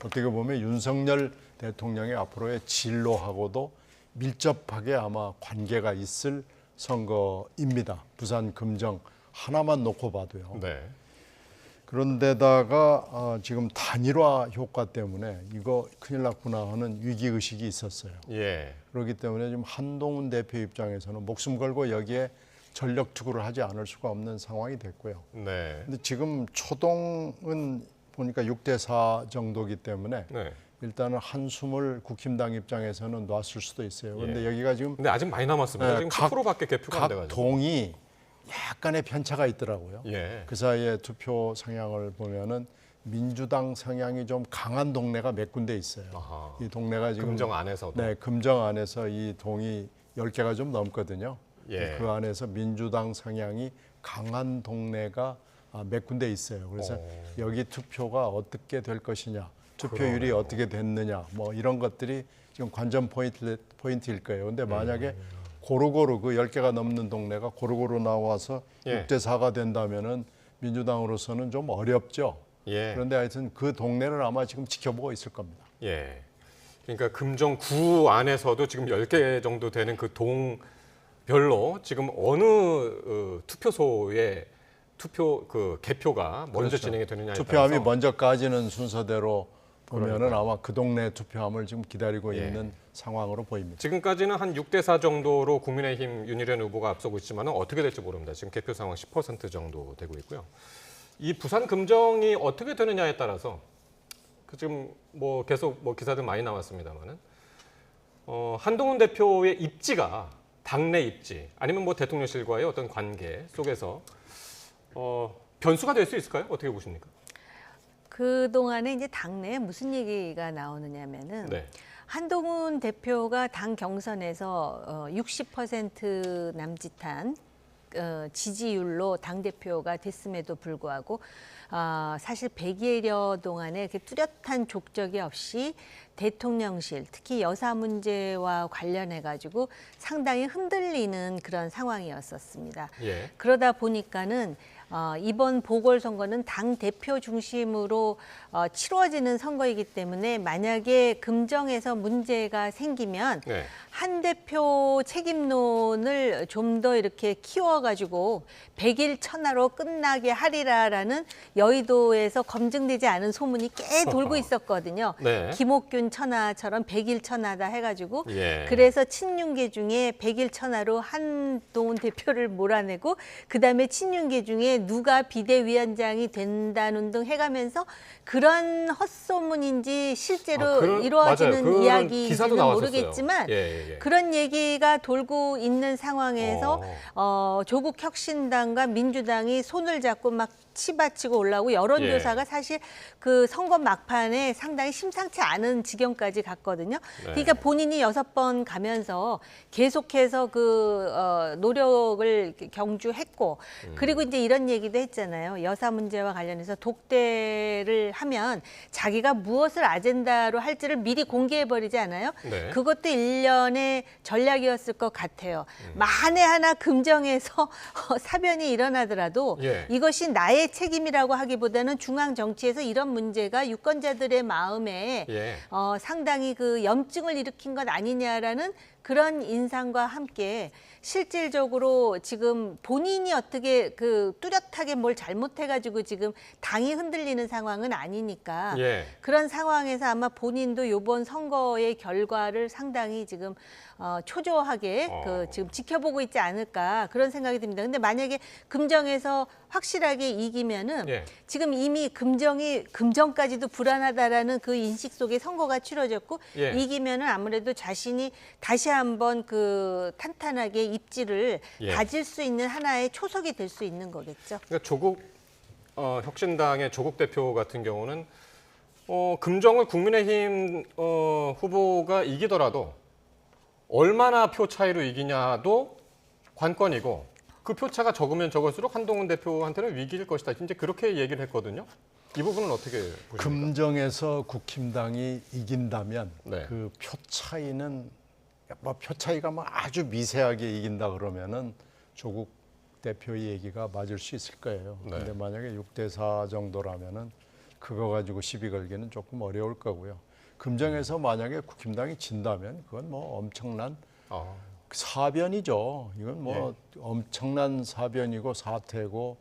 어떻게 보면 윤석열 대통령의 앞으로의 진로하고도 밀접하게 아마 관계가 있을 선거입니다. 부산 금정 하나만 놓고 봐도요. 그런데다가 지금 단일화 효과 때문에 이거 큰일 났구나 하는 위기의식이 있었어요. 그렇기 때문에 지금 한동훈 대표 입장에서는 목숨 걸고 여기에 전력 투구를 하지 않을 수가 없는 상황이 됐고요. 근데 지금 초동은 보니까 6대4 정도이기 때문에 일단은 한숨을 국힘당 입장에서는 놨을 수도 있어요. 그런데 여기가 지금 근데 아직 많이 남았습니다. 지금 10%밖에 개표가 안 돼가지고. 각 동이 약간의 편차가 있더라고요. 그 사이에 투표 성향을 보면은 민주당 성향이 좀 강한 동네가 몇 군데 있어요. 이 동네가 지금 금정 안에서도. 금정 안에서 이 동이 10개가 좀 넘거든요. 그 안에서 민주당 성향이 강한 동네가 몇 군데 있어요. 그래서 여기 투표가 어떻게 될 것이냐, 투표율이 어떻게 됐느냐, 뭐 이런 것들이 지금 관전 포인트일 거예요. 근데 만약에 고루고루 그 10개가 넘는 동네가 고루고루 나와서 6대4가 된다면은 민주당으로서는 좀 어렵죠. 그런데 하여튼 그 동네를 아마 지금 지켜보고 있을 겁니다. 그러니까 금정구 안에서도 지금 10개 정도 되는 그 동별로 지금 어느 투표소에 투표 그 개표가 먼저 진행이 되느냐에 투표함이 따라서 먼저 까지는 순서대로 보면은 아마 그 동네 투표함을 지금 기다리고 있는 상황으로 보입니다. 지금까지는 한 6대4 정도로 국민의힘 윤희련 후보가 앞서고 있지만 어떻게 될지 모릅니다. 지금 개표 상황 10% 정도 되고 있고요. 이 부산 금정이 어떻게 되느냐에 따라서 지금 뭐 계속 뭐 기사들 많이 나왔습니다만은 한동훈 대표의 입지가 당내 입지 아니면 뭐 대통령실과의 어떤 관계 속에서 변수가 될 수 있을까요? 어떻게 보십니까? 그동안에 이제 당내에 무슨 얘기가 나오느냐면은 한동훈 대표가 당 경선에서 60% 남짓한 지지율로 당대표가 됐음에도 불구하고 사실 100여여 동안에 이렇게 뚜렷한 족적이 없이 대통령실, 특히 여사 문제와 관련해 가지고 상당히 흔들리는 그런 상황이었었습니다. 그러다 보니까는 이번 보궐선거는 당 대표 중심으로 치러지는 선거이기 때문에 만약에 금정에서 문제가 생기면 한 대표 책임론을 좀 더 이렇게 키워가지고 100일 천하로 끝나게 하리라라는 여의도에서 검증되지 않은 소문이 꽤 돌고 있었거든요. 김옥균 천하처럼 100일 천하다 해가지고 그래서 친윤계 중에 100일 천하로 한동훈 대표를 몰아내고 그다음에 친윤계 중에 누가 비대위원장이 된다는 등 해가면서 그런 헛소문인지 실제로 이루어지는 이야기인지는 모르겠지만 그런 얘기가 돌고 있는 상황에서 조국 혁신당과 민주당이 손을 잡고 막 치받치고 올라오고 여론조사가 사실 그 선거 막판에 상당히 심상치 않은 지경까지 갔거든요. 그러니까 본인이 6번 가면서 계속해서 그 노력을 경주했고 그리고 이제 이런 얘기도 했잖아요. 여사 문제와 관련해서 독대를 하면 자기가 무엇을 아젠다로 할지를 미리 공개해버리지 않아요? 그것도 일련의 전략이었을 것 같아요. 만에 하나 금정에서 사변이 일어나더라도 이것이 나의 책임이라고 하기보다는 중앙 정치에서 이런 문제가 유권자들의 마음에 상당히 그 염증을 일으킨 것 아니냐라는 그런 인상과 함께 실질적으로 지금 본인이 어떻게 그 뚜렷하게 뭘 잘못해가지고 지금 당이 흔들리는 상황은 아니니까 그런 상황에서 아마 본인도 이번 선거의 결과를 상당히 지금 초조하게 지금 지켜보고 있지 않을까 그런 생각이 듭니다. 근데 만약에 금정에서 확실하게 이기면은 지금 이미 금정까지도 불안하다라는 그 인식 속에 선거가 치러졌고 이기면은 아무래도 자신이 다시 한번 그 탄탄하게 입지를 가질 수 있는 하나의 초석이 될 수 있는 거겠죠. 그러니까 조국 혁신당의 조국 대표 같은 경우는 금정을 국민의힘 후보가 이기더라도 얼마나 표 차이로 이기냐도 관건이고 그 표차가 적으면 적을수록 한동훈 대표한테는 위기일 것이다. 이제 그렇게 얘기를 했거든요. 이 부분은 어떻게 보십니까? 금정에서 국힘당이 이긴다면 그 표 차이는 표 차이가 뭐 아주 미세하게 이긴다 그러면은 조국 대표의 얘기가 맞을 수 있을 거예요. 근데 만약에 6대4 정도라면은 그거 가지고 시비 걸기는 조금 어려울 거고요. 금정에서 만약에 국힘당이 진다면 그건 뭐 엄청난 사변이죠. 이건 뭐 엄청난 사변이고 사태고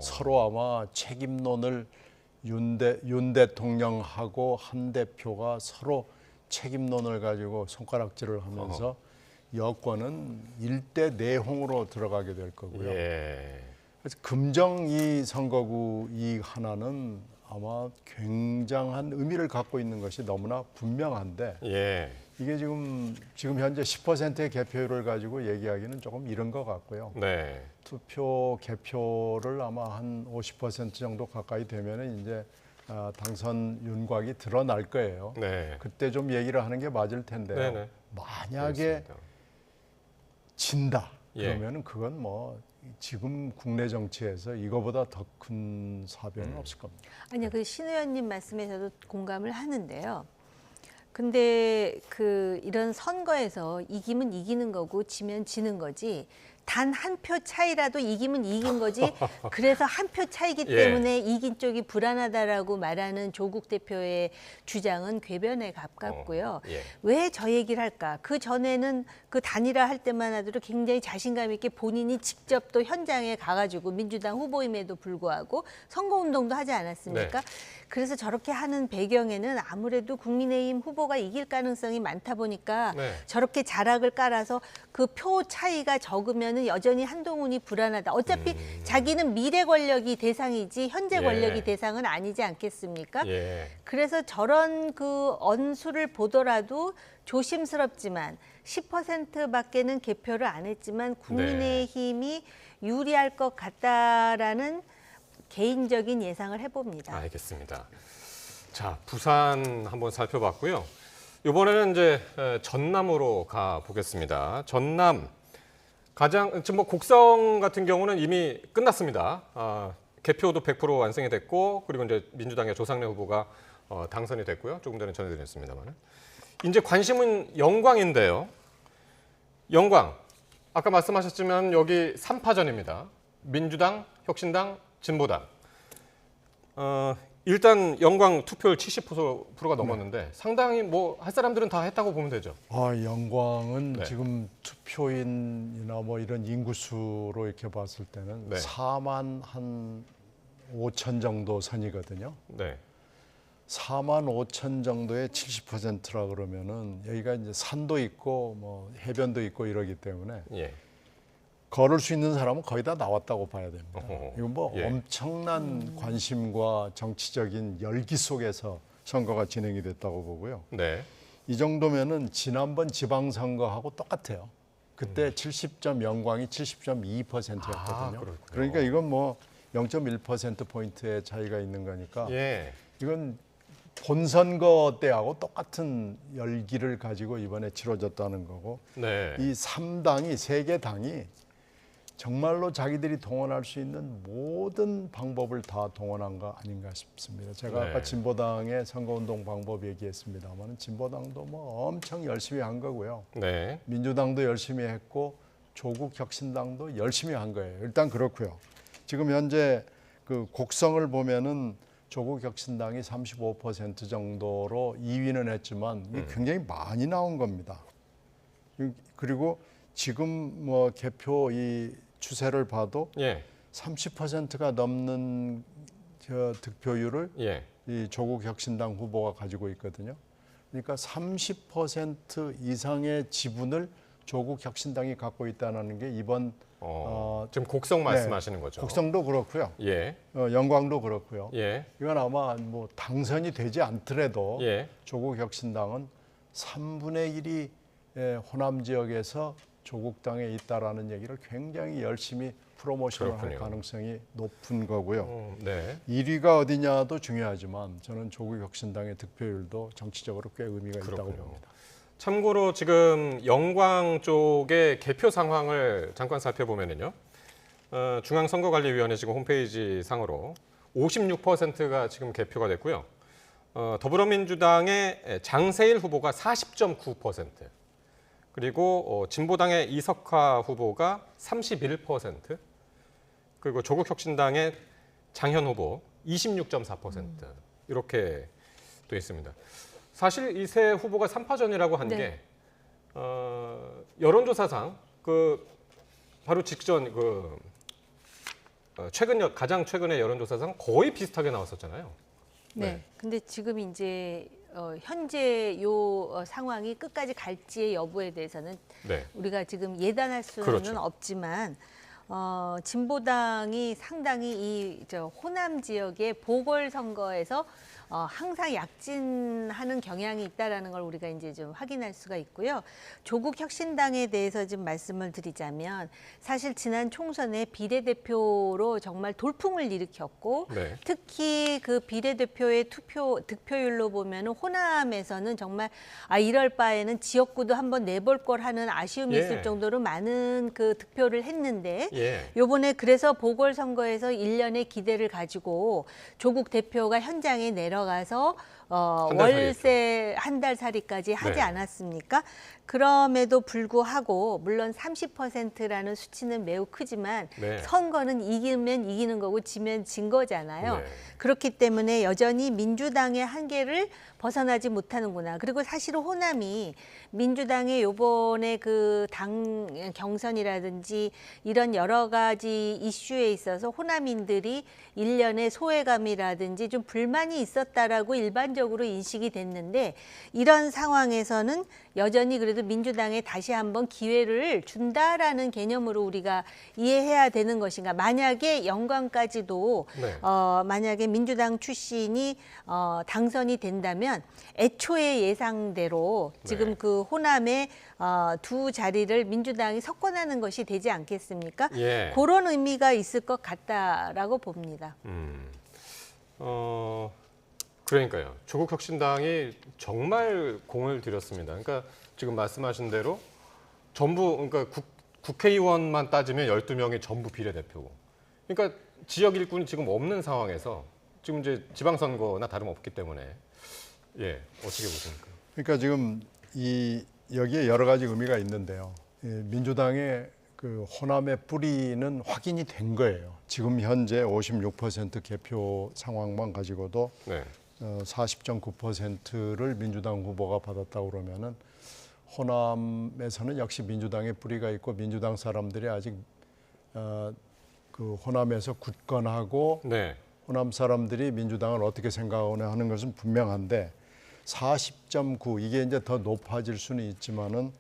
서로 아마 책임론을 윤 대통령하고 한 대표가 서로 책임론을 가지고 손가락질을 하면서 여권은 일대 내홍으로 들어가게 될 거고요. 그래서 금정 이 선거구 이 하나는 아마 굉장한 의미를 갖고 있는 것이 너무나 분명한데 이게 지금 현재 10%의 개표율을 가지고 얘기하기는 조금 이른 것 같고요. 투표 개표를 아마 한 50% 정도 가까이 되면은 이제 당선 윤곽이 드러날 거예요. 그때 좀 얘기를 하는 게 맞을 텐데요. 만약에 진다 그러면은 그건 뭐 지금 국내 정치에서 이거보다 더 큰 사변은 없을 겁니다. 아니요, 그 신 의원님 말씀에 저도 공감을 하는데요. 근데 그 이런 선거에서 이기면 이기는 거고 지면 지는 거지 단 한 표 차이라도 이기면 이긴 거지. 그래서 한 표 차이기 예. 때문에 이긴 쪽이 불안하다라고 말하는 조국 대표의 주장은 궤변에 가깝고요. 예. 왜 저 얘기를 할까? 그 전에는 그 단일화 할 때만 하더라도 굉장히 자신감 있게 본인이 직접 또 현장에 가가지고 민주당 후보임에도 불구하고 선거운동도 하지 않았습니까? 네. 그래서 저렇게 하는 배경에는 아무래도 국민의힘 후보가 이길 가능성이 많다 보니까 네. 저렇게 자락을 깔아서 그 표 차이가 적으면은 여전히 한동훈이 불안하다. 어차피 자기는 미래 권력이 대상이지 현재 예. 권력이 대상은 아니지 않겠습니까? 예. 그래서 저런 그 언수를 보더라도 조심스럽지만 10%밖에는 개표를 안 했지만 국민의힘이 유리할 것 같다라는 개인적인 예상을 해봅니다. 알겠습니다. 자, 부산 한번 살펴봤고요. 이번에는 이제 전남으로 가 보겠습니다. 전남 가장 지금 뭐 곡성 같은 경우는 이미 끝났습니다. 개표도 100% 완성이 됐고 그리고 이제 민주당의 조상래 후보가 당선이 됐고요. 조금 전에 전해드렸습니다만 이제 관심은 영광인데요. 영광 아까 말씀하셨지만 여기 3파전입니다. 민주당, 혁신당, 진보당. 일단 영광 투표율 70%가 넘었는데 상당히 뭐 할 사람들은 다 했다고 보면 되죠. 영광은 네. 지금 투표인이나 뭐 이런 인구수로 이렇게 봤을 때는 네. 4만 한 5천 정도 선이거든요. 네. 4만 5천 정도의 70%라 그러면은 여기가 이제 산도 있고 뭐 해변도 있고 이러기 때문에 예. 걸을 수 있는 사람은 거의 다 나왔다고 봐야 됩니다. 어허. 이건 뭐 예. 엄청난 관심과 정치적인 열기 속에서 선거가 진행이 됐다고 보고요. 네. 이 정도면은 지난번 지방선거하고 똑같아요. 그때 70점 영광이 70.2%였거든요. 그렇군요. 그러니까 이건 뭐 0.1%포인트의 차이가 있는 거니까 예. 이건 본선거 때하고 똑같은 열기를 가지고 이번에 치러졌다는 거고 네. 이 3당이 세 개 당이 정말로 자기들이 동원할 수 있는 모든 방법을 다 동원한 거 아닌가 싶습니다. 제가 네. 아까 진보당의 선거운동 방법 얘기했습니다만 진보당도 뭐 엄청 열심히 한 거고요. 네. 민주당도 열심히 했고 조국 혁신당도 열심히 한 거예요. 일단 그렇고요. 지금 현재 그 곡성을 보면은 조국 혁신당이 35% 정도로 2위는 했지만 이게 굉장히 많이 나온 겁니다. 그리고 지금 뭐 개표 이 추세를 봐도 예. 30%가 넘는 저 득표율을 예. 이 조국 혁신당 후보가 가지고 있거든요. 그러니까 30% 이상의 지분을 조국 혁신당이 갖고 있다는 게 이번 지금 곡성 말씀하시는 거죠? 곡성도 그렇고요. 예. 영광도 그렇고요. 예. 이건 아마 뭐 당선이 되지 않더라도 예. 조국 혁신당은 3분의 1이 호남 지역에서 조국 당에 있다라는 얘기를 굉장히 열심히 프로모션을 할 가능성이 높은 거고요. 네. 1위가 어디냐도 중요하지만 저는 조국 혁신당의 득표율도 정치적으로 꽤 의미가 있다고 그렇군요. 봅니다. 참고로 지금 영광 쪽의 개표 상황을 잠깐 살펴보면요. 중앙선거관리위원회 지금 홈페이지 상으로 56%가 지금 개표가 됐고요. 더불어민주당의 장세일 후보가 40.9%, 그리고 진보당의 이석화 후보가 31%, 그리고 조국혁신당의 장현 후보 26.4% 이렇게 돼 있습니다. 사실 이 세 후보가 3파전이라고 한 게 여론조사상 그 바로 직전 그 가장 최근의 여론조사상 거의 비슷하게 나왔었잖아요. 네. 근데 지금 이제 현재 요 상황이 끝까지 갈지의 여부에 대해서는 네. 우리가 지금 예단할 수는 그렇죠. 없지만 진보당이 상당히 이 호남 지역의 보궐선거에서 항상 약진하는 경향이 있다라는 걸 우리가 이제 좀 확인할 수가 있고요. 조국 혁신당에 대해서 좀 말씀을 드리자면 사실 지난 총선에 비례대표로 정말 돌풍을 일으켰고 네. 특히 그 비례대표의 득표율로 보면은 호남에서는 정말 이럴 바에는 지역구도 한번 내볼 걸 하는 아쉬움이 있을 정도로 많은 그 득표를 했는데 요번에 그래서 보궐선거에서 1년의 기대를 가지고 조국 대표가 현장에 내려가서 월세 한 달 살이까지 하지 네. 않았습니까? 그럼에도 불구하고 물론 30%라는 수치는 매우 크지만 네. 선거는 이기면 이기는 거고 지면 진 거잖아요. 네. 그렇기 때문에 여전히 민주당의 한계를 벗어나지 못하는구나. 그리고 사실은 호남이 민주당의 요번에 그 당 경선이라든지 이런 여러 가지 이슈에 있어서 호남인들이 일련의 소외감이라든지 좀 불만이 있었다라고 일반적으로 인식이 됐는데 이런 상황에서는 여전히 그래도 민주당에 다시 한번 기회를 준다라는 개념으로 우리가 이해해야 되는 것인가. 만약에 영광까지도 네. 만약에 민주당 출신이 당선이 된다면 애초에 예상대로 지금 네. 그 호남의 두 자리를 민주당이 석권하는 것이 되지 않겠습니까? 예. 그런 의미가 있을 것 같다라고 봅니다. 그러니까요. 조국혁신당이 정말 공을 들였습니다. 그러니까 지금 말씀하신 대로 전부 그러니까 국회의원만 따지면 12명이 전부 비례대표고. 그러니까 지역 일꾼이 지금 없는 상황에서 지금 이제 지방선거나 다름없기 때문에 예, 어떻게 보십니까? 그러니까 지금 여기에 여러 가지 의미가 있는데요. 민주당의 그 호남의 뿌리는 확인이 된 거예요. 지금 현재 56% 개표 상황만 가지고도 네. 40.9%를 민주당 후보가 받았다고 그러면은 호남에서는 역시 민주당의 뿌리가 있고 민주당 사람들이 아직 그 호남에서 굳건하고 네. 호남 사람들이 민주당을 어떻게 생각하나 하는 것은 분명한데 40.9 이게 이제 더 높아질 수는 있지만은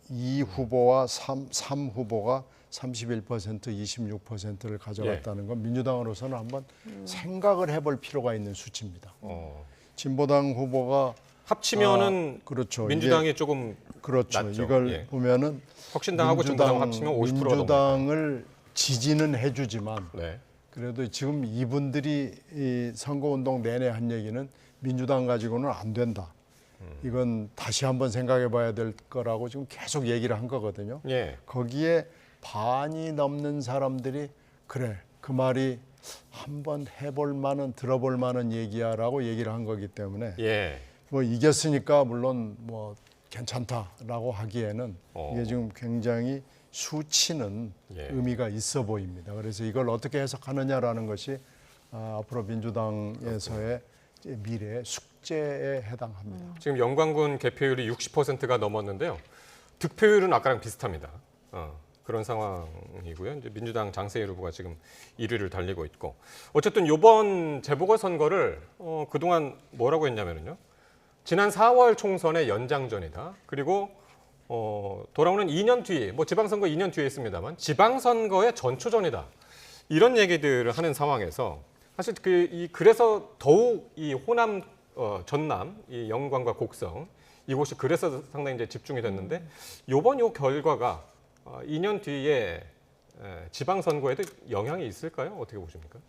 이 후보와 3 후보가 31%, 26%를 가져갔다는 건 민주당으로서는 한번 생각을 해볼 필요가 있는 수치입니다. 진보당 후보가 합치면은 그렇죠. 민주당이 조금 그렇죠. 낮죠. 이걸 예. 보면은 혁신당하고 진보당 합치면 50%가 민주당을 지지는 해주지만 네. 그래도 지금 이분들이 이 선거운동 내내 한 얘기는 민주당 가지고는 안 된다. 이건 다시 한번 생각해 봐야 될 거라고 지금 계속 얘기를 한 거거든요. 예. 거기에 반이 넘는 사람들이 그래 그 말이 한번 해볼 만한 들어볼 만한 얘기야라고 얘기를 한 거기 때문에 예. 뭐 이겼으니까 물론 뭐 괜찮다라고 하기에는 이게 지금 굉장히 수치는 예. 의미가 있어 보입니다. 그래서 이걸 어떻게 해석하느냐라는 것이 앞으로 민주당에서의 미래의 숙제에 해당합니다. 지금 영광군 개표율이 60%가 넘었는데요. 득표율은 아까랑 비슷합니다. 그런 상황이고요. 이제 민주당 장세일 후보가 지금 1위를 달리고 있고. 어쨌든 이번 재보궐선거를 그동안 뭐라고 했냐면요. 지난 4월 총선의 연장전이다. 그리고 돌아오는 2년 뒤에, 뭐 지방선거 2년 뒤에 있습니다만 지방선거의 전초전이다. 이런 얘기들을 하는 상황에서 사실 그래서 더욱 이 호남, 전남, 이 영광과 곡성 이곳이 그래서 상당히 이제 집중이 됐는데 이번 요 결과가 2년 뒤에 지방선거에도 영향이 있을까요? 어떻게 보십니까?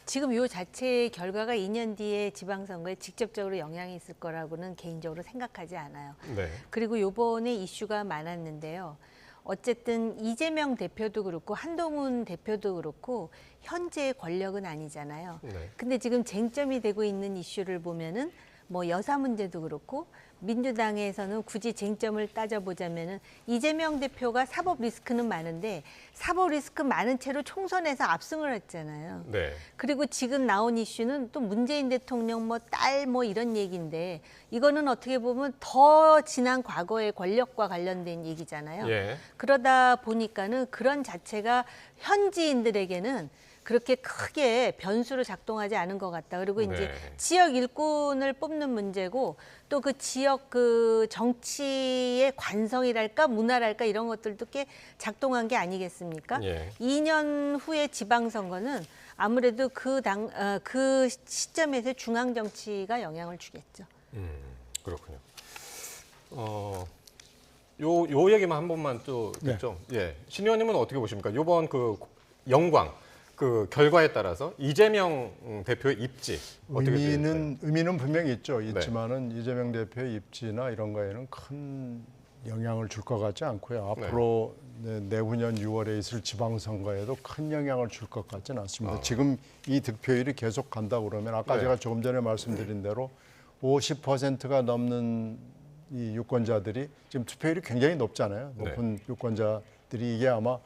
지금 요 자체의 결과가 2년 뒤에 지방선거에 직접적으로 영향이 있을 거라고는 개인적으로 생각하지 않아요. 네. 그리고 요번에 이슈가 많았는데요. 어쨌든 이재명 대표도 그렇고 한동훈 대표도 그렇고 현재의 권력은 아니잖아요. 네. 근데 지금 쟁점이 되고 있는 이슈를 보면은 뭐 여사 문제도 그렇고 민주당에서는 굳이 쟁점을 따져보자면은 이재명 대표가 사법 리스크는 많은데 사법 리스크 많은 채로 총선에서 압승을 했잖아요. 네. 그리고 지금 나온 이슈는 또 문재인 대통령 뭐 딸 뭐 이런 얘기인데 이거는 어떻게 보면 더 지난 과거의 권력과 관련된 얘기잖아요. 예. 그러다 보니까는 그런 자체가 현지인들에게는 그렇게 크게 변수로 작동하지 않은 것 같다. 그리고 이제 네. 지역 일꾼을 뽑는 문제고 또 그 지역 그 정치의 관성이랄까 문화랄까 이런 것들도 꽤 작동한 게 아니겠습니까? 예. 2년 후에 지방선거는 아무래도 그 시점에서 중앙 정치가 영향을 주겠죠. 그렇군요. 요 얘기만 한 번만 또 네. 좀 예. 신 의원님은 어떻게 보십니까? 이번 그 영광 그 결과에 따라서 이재명 대표의 입지 어떻게 의미는 분명히 있지만은 이재명 대표의 입지나 이런 거에는 큰 영향을 줄 것 같지 않고요. 앞으로 내후년 6월에 있을 지방선거에도 큰 영향을 줄 것 같지는 않습니다. 지금 이 득표율이 계속 간다 그러면 아까 제가 조금 전에 말씀드린 대로 50%가 넘는 이 유권자들이 지금 투표율이 굉장히 높잖아요. 높은 유권자들이 이게 아마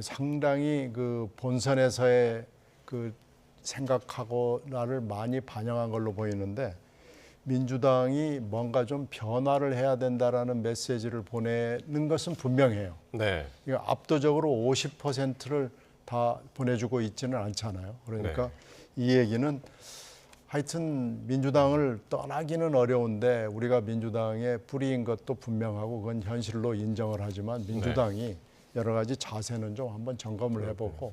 상당히 그 본선에서의 그 생각하고 나를 많이 반영한 걸로 보이는데 민주당이 뭔가 좀 변화를 해야 된다라는 메시지를 보내는 것은 분명해요. 네. 이거 압도적으로 50%를 다 보내주고 있지는 않잖아요. 그러니까 이 얘기는 하여튼 민주당을 떠나기는 어려운데 우리가 민주당의 뿌리인 것도 분명하고 그건 현실로 인정을 하지만 민주당이 여러 가지 자세는 좀 한번 점검을 해보고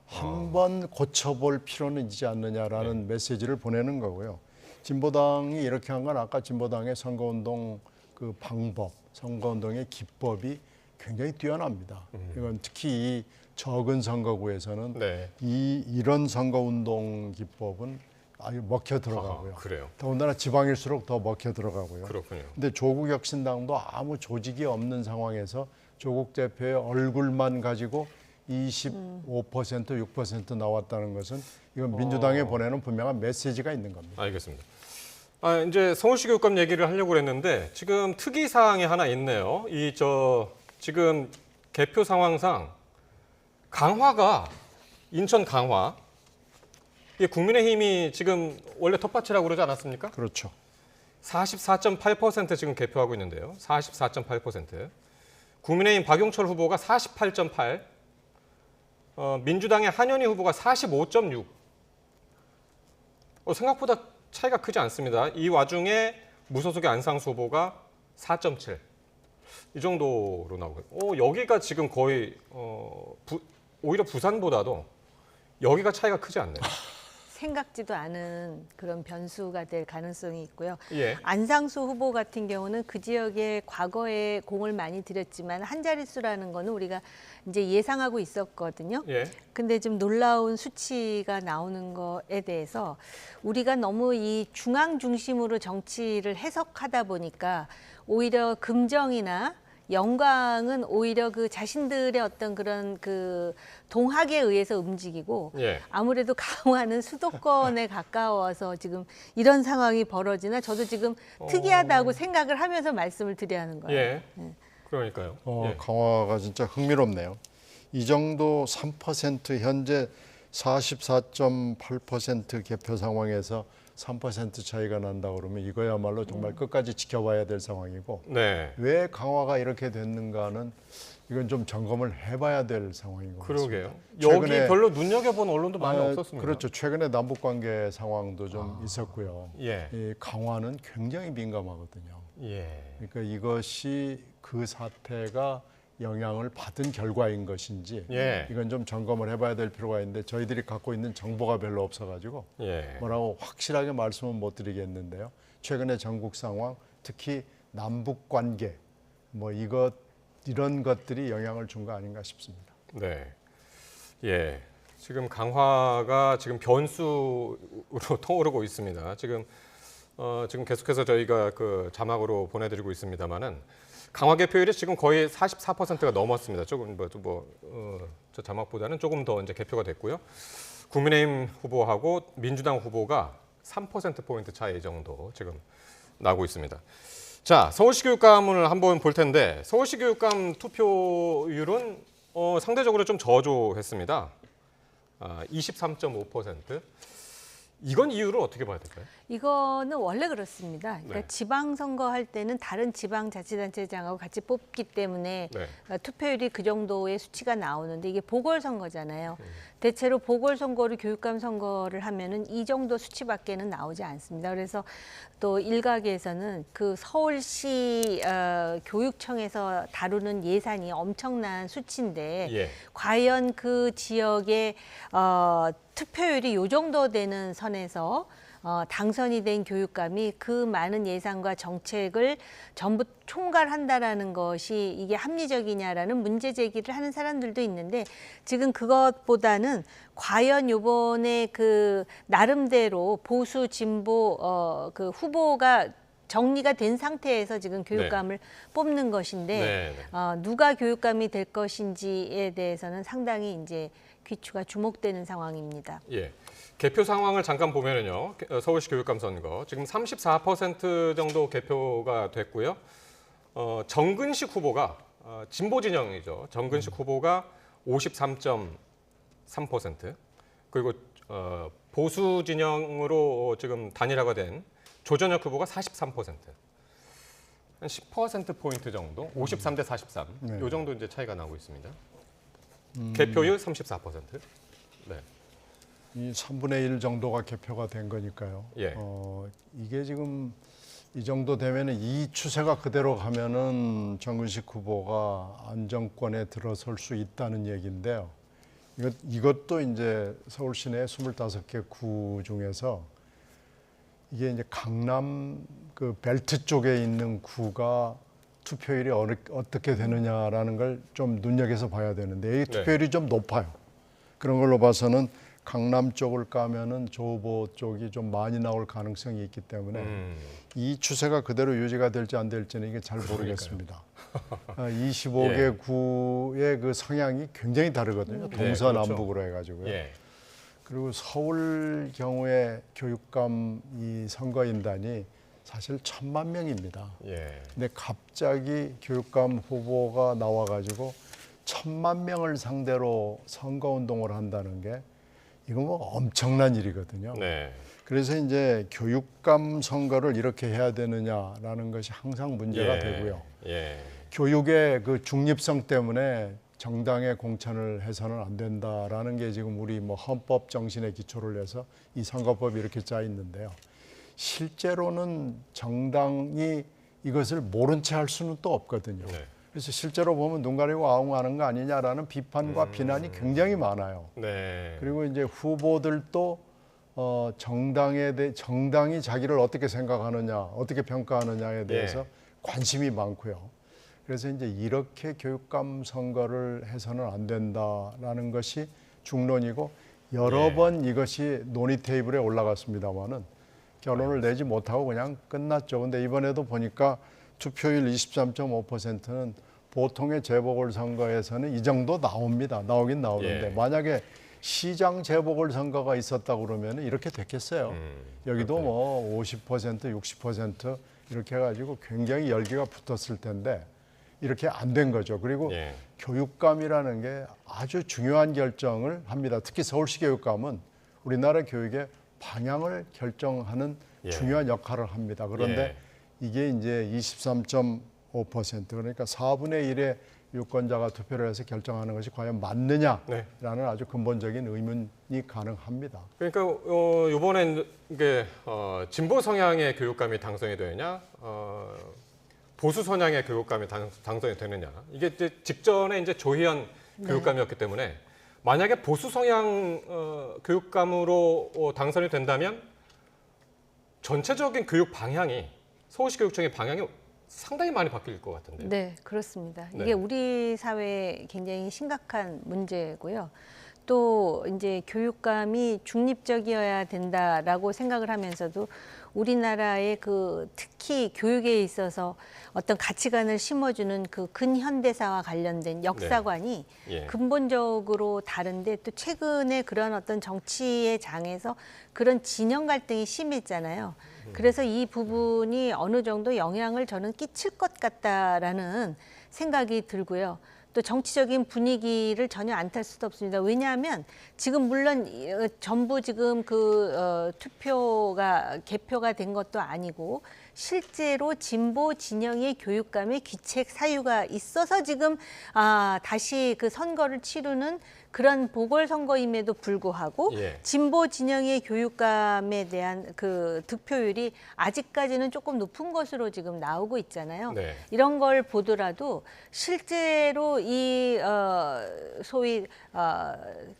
한번 고쳐볼 필요는 있지 않느냐라는 메시지를 보내는 거고요. 진보당이 이렇게 한 건 아까 진보당의 선거운동 그 방법, 선거운동의 기법이 굉장히 뛰어납니다. 이건 특히 이 적은 선거구에서는 이런 선거운동 기법은 아주 먹혀 들어가고요. 그래요. 더군다나 지방일수록 더 먹혀 들어가고요. 그렇군요. 근데 조국 혁신당도 아무 조직이 없는 상황에서 조국 대표의 얼굴만 가지고 25%, 6% 나왔다는 것은 이건 민주당에 보내는 분명한 메시지가 있는 겁니다. 알겠습니다. 이제 서울시 교육감 얘기를 하려고 했는데 지금 특이 사항이 하나 있네요. 지금 개표 상황상 강화가 인천 강화 이게 국민의힘이 지금 원래 텃밭이라고 그러지 않았습니까? 그렇죠. 44.8% 지금 개표하고 있는데요. 44.8%. 국민의힘 박용철 후보가 48.8%. 민주당의 한현희 후보가 45.6%. 생각보다 차이가 크지 않습니다. 이 와중에 무소속의 안상수 후보가 4.7%. 이 정도로 나오고 여기가 지금 거의 오히려 부산보다도 여기가 차이가 크지 않네요. 생각지도 않은 그런 변수가 될 가능성이 있고요. 예. 안상수 후보 같은 경우는 그 지역에 과거에 공을 많이 들였지만 한 자릿수라는 거는 우리가 이제 예상하고 있었거든요. 예. 근데 좀 놀라운 수치가 나오는 거에 대해서 우리가 너무 이 중앙 중심으로 정치를 해석하다 보니까 오히려 금정이나 영광은 오히려 그 자신들의 어떤 그런 그 동학에 의해서 움직이고 아무래도 강화는 수도권에 가까워서 지금 이런 상황이 벌어지나 저도 지금 특이하다고 생각을 하면서 말씀을 드려야 하는 거예요. 예. 그러니까요. 강화가 진짜 흥미롭네요. 이 정도 3% 현재 44.8% 개표 상황에서 3% 차이가 난다 그러면 이거야말로 정말 끝까지 지켜봐야 될 상황이고 왜 강화가 이렇게 됐는가는 이건 좀 점검을 해봐야 될 상황인 것 같습니다. 그러게요. 여기 별로 눈여겨본 언론도 많이 없었습니다. 그렇죠. 최근에 남북관계 상황도 좀 있었고요. 이 강화는 굉장히 민감하거든요. 그러니까 이것이 그 사태가 영향을 받은 결과인 것인지 이건 좀 점검을 해봐야 될 필요가 있는데 저희들이 갖고 있는 정보가 별로 없어가지고 뭐라고 확실하게 말씀은 못 드리겠는데요. 최근에 전국 상황, 특히 남북 관계 뭐 이런 것들이 영향을 준 거 아닌가 싶습니다. 네, 지금 강화가 지금 변수로 떠오르고 있습니다. 지금 계속해서 저희가 그 자막으로 보내드리고 있습니다만은. 강화 개표율이 지금 거의 44%가 넘었습니다. 조금 저 자막보다는 조금 더 이제 개표가 됐고요. 국민의힘 후보하고 민주당 후보가 3%포인트 차이 정도 지금 나고 있습니다. 자, 서울시 교육감을 한번 볼 텐데 서울시 교육감 투표율은 상대적으로 좀 저조했습니다. 23.5%. 이건 이유를 어떻게 봐야 될까요? 이거는 원래 그렇습니다. 그러니까 지방선거 할 때는 다른 지방자치단체장하고 같이 뽑기 때문에 투표율이 그 정도의 수치가 나오는데 이게 보궐선거잖아요. 대체로 보궐선거를 교육감 선거를 하면은 이 정도 수치밖에는 나오지 않습니다. 그래서 또 일각에서는 그 서울시 교육청에서 다루는 예산이 엄청난 수치인데 과연 그 지역의 투표율이 요 정도 되는 선에서 당선이 된 교육감이 그 많은 예산과 정책을 전부 총괄한다라는 것이 이게 합리적이냐라는 문제 제기를 하는 사람들도 있는데 지금 그것보다는 과연 요번에 그 나름대로 보수 진보 그 후보가 정리가 된 상태에서 지금 교육감을 뽑는 것인데 누가 교육감이 될 것인지에 대해서는 상당히 이제 귀추가 주목되는 상황입니다. 예. 개표 상황을 잠깐 보면은요. 서울시 교육감 선거 지금 34% 정도 개표가 됐고요. 정근식 후보가 진보 진영이죠. 정근식 후보가 53.3%, 그리고 보수 진영으로 지금 단일화가 된 조전혁 후보가 43%. 한 10%포인트 정도, 53 대 43. 이 정도 이제 차이가 나고 있습니다. 개표율 34%. 네. 이 3분의 1 정도가 개표가 된 거니까요. 예. 이게 지금 이 정도 되면은 이 추세가 그대로 가면은 정근식 후보가 안정권에 들어설 수 있다는 얘기인데요. 이것도 이제 서울 시내 25개 구 중에서 이게 이제 강남 그 벨트 쪽에 있는 구가 투표율이 어떻게 되느냐라는 걸 좀 눈여겨서 봐야 되는데 이 투표율이 좀 높아요. 그런 걸로 봐서는 강남 쪽을 까면은 조 후보 쪽이 좀 많이 나올 가능성이 있기 때문에 이 추세가 그대로 유지가 될지 안 될지는 이게 잘 모르겠습니다. 25개 구의 그 성향이 굉장히 다르거든요. 동서남북으로 해가지고요. 그리고 서울 경우에 교육감 이 선거인단이 사실 1,000만 명입니다. 근데 갑자기 교육감 후보가 나와가지고 1,000만 명을 상대로 선거운동을 한다는 게 이건 뭐 엄청난 일이거든요. 그래서 이제 교육감 선거를 이렇게 해야 되느냐라는 것이 항상 문제가 되고요. 교육의 그 중립성 때문에 정당의 공천을 해서는 안 된다라는 게 지금 우리 뭐 헌법 정신에 기초를 해서 이 선거법이 이렇게 짜 있는데요. 실제로는 정당이 이것을 모른 채 할 수는 또 없거든요. 그래서 실제로 보면 눈 가리고 아웅하는 거 아니냐라는 비판과 비난이 굉장히 많아요. 그리고 이제 후보들도 정당이 자기를 어떻게 생각하느냐, 어떻게 평가하느냐에 대해서 관심이 많고요. 그래서 이제 이렇게 교육감 선거를 해서는 안 된다라는 것이 중론이고 여러 번 이것이 논의 테이블에 올라갔습니다만은 결론을 내지 못하고 그냥 끝났죠. 근데 이번에도 보니까 투표율 23.5%는 보통의 재보궐선거에서는 이 정도 나옵니다. 나오긴 나오는데 만약에 시장 재보궐선거가 있었다고 그러면 이렇게 됐겠어요. 여기도 뭐 50%, 60% 이렇게 해가지고 굉장히 열기가 붙었을 텐데 이렇게 안 된 거죠. 그리고 교육감이라는 게 아주 중요한 결정을 합니다. 특히 서울시 교육감은 우리나라 교육의 방향을 결정하는 중요한 역할을 합니다. 그런데 이게 이제 23.5% 그러니까 4분의 1의 유권자가 투표를 해서 결정하는 것이 과연 맞느냐라는 아주 근본적인 의문이 가능합니다. 그러니까 이번엔 이게 진보 성향의 교육감이 당선이 되느냐, 보수 성향의 교육감이 당선이 되느냐. 이게 이제 직전에 이제 조희연 교육감이었기 때문에 만약에 보수 성향 교육감으로 당선이 된다면 전체적인 교육 방향이 서울시 교육청의 방향이 상당히 많이 바뀔 것 같은데요. 네, 그렇습니다. 이게 우리 사회에 굉장히 심각한 문제고요. 또 이제 교육감이 중립적이어야 된다라고 생각을 하면서도 우리나라의 그 특히 교육에 있어서 어떤 가치관을 심어주는 그 근현대사와 관련된 역사관이 근본적으로 다른데 또 최근에 그런 어떤 정치의 장에서 그런 진영 갈등이 심했잖아요. 그래서 이 부분이 어느 정도 영향을 저는 끼칠 것 같다라는 생각이 들고요. 또 정치적인 분위기를 전혀 안 탈 수도 없습니다. 왜냐하면 지금 물론 전부 지금 투표가 개표가 된 것도 아니고 실제로 진보 진영의 교육감의 귀책 사유가 있어서 지금 다시 그 선거를 치르는 그런 보궐선거임에도 불구하고 진보 진영의 교육감에 대한 그 득표율이 아직까지는 조금 높은 것으로 지금 나오고 있잖아요. 이런 걸 보더라도 실제로 이 소위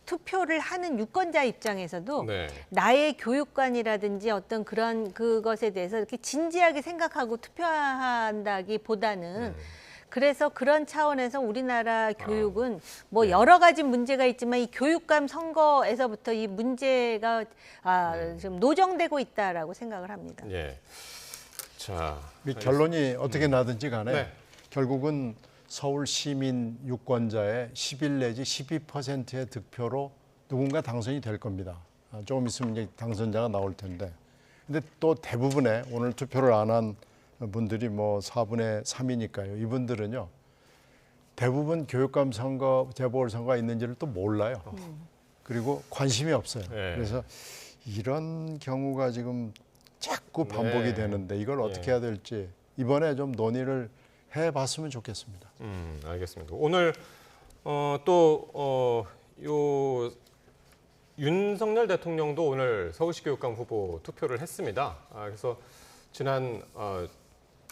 투표를 하는 유권자 입장에서도 나의 교육관이라든지 어떤 그런 그것에 대해서 이렇게 진지하게 생각하고 투표한다기보다는 그래서 그런 차원에서 우리나라 교육은 뭐 여러 가지 문제가 있지만 이 교육감 선거에서부터 이 문제가 좀 노정되고 있다라고 생각을 합니다. 자, 이 결론이 어떻게 나든지 간에 네. 결국은 서울 시민 유권자의 11 내지 12%의 득표로 누군가 당선이 될 겁니다. 조금 있으면 이제 당선자가 나올 텐데. 근데 또 대부분의 오늘 투표를 안 한 분들이 뭐 4분의 3이니까요. 이분들은요. 대부분 교육감 선거, 재보궐선거가 있는지를 또 몰라요. 그리고 관심이 없어요. 네. 그래서 이런 경우가 지금 자꾸 반복이 네. 되는데 이걸 어떻게 해야 될지 이번에 좀 논의를 해봤으면 좋겠습니다. 알겠습니다. 오늘 요 윤석열 대통령도 오늘 서울시 교육감 후보 투표를 했습니다. 그래서 지난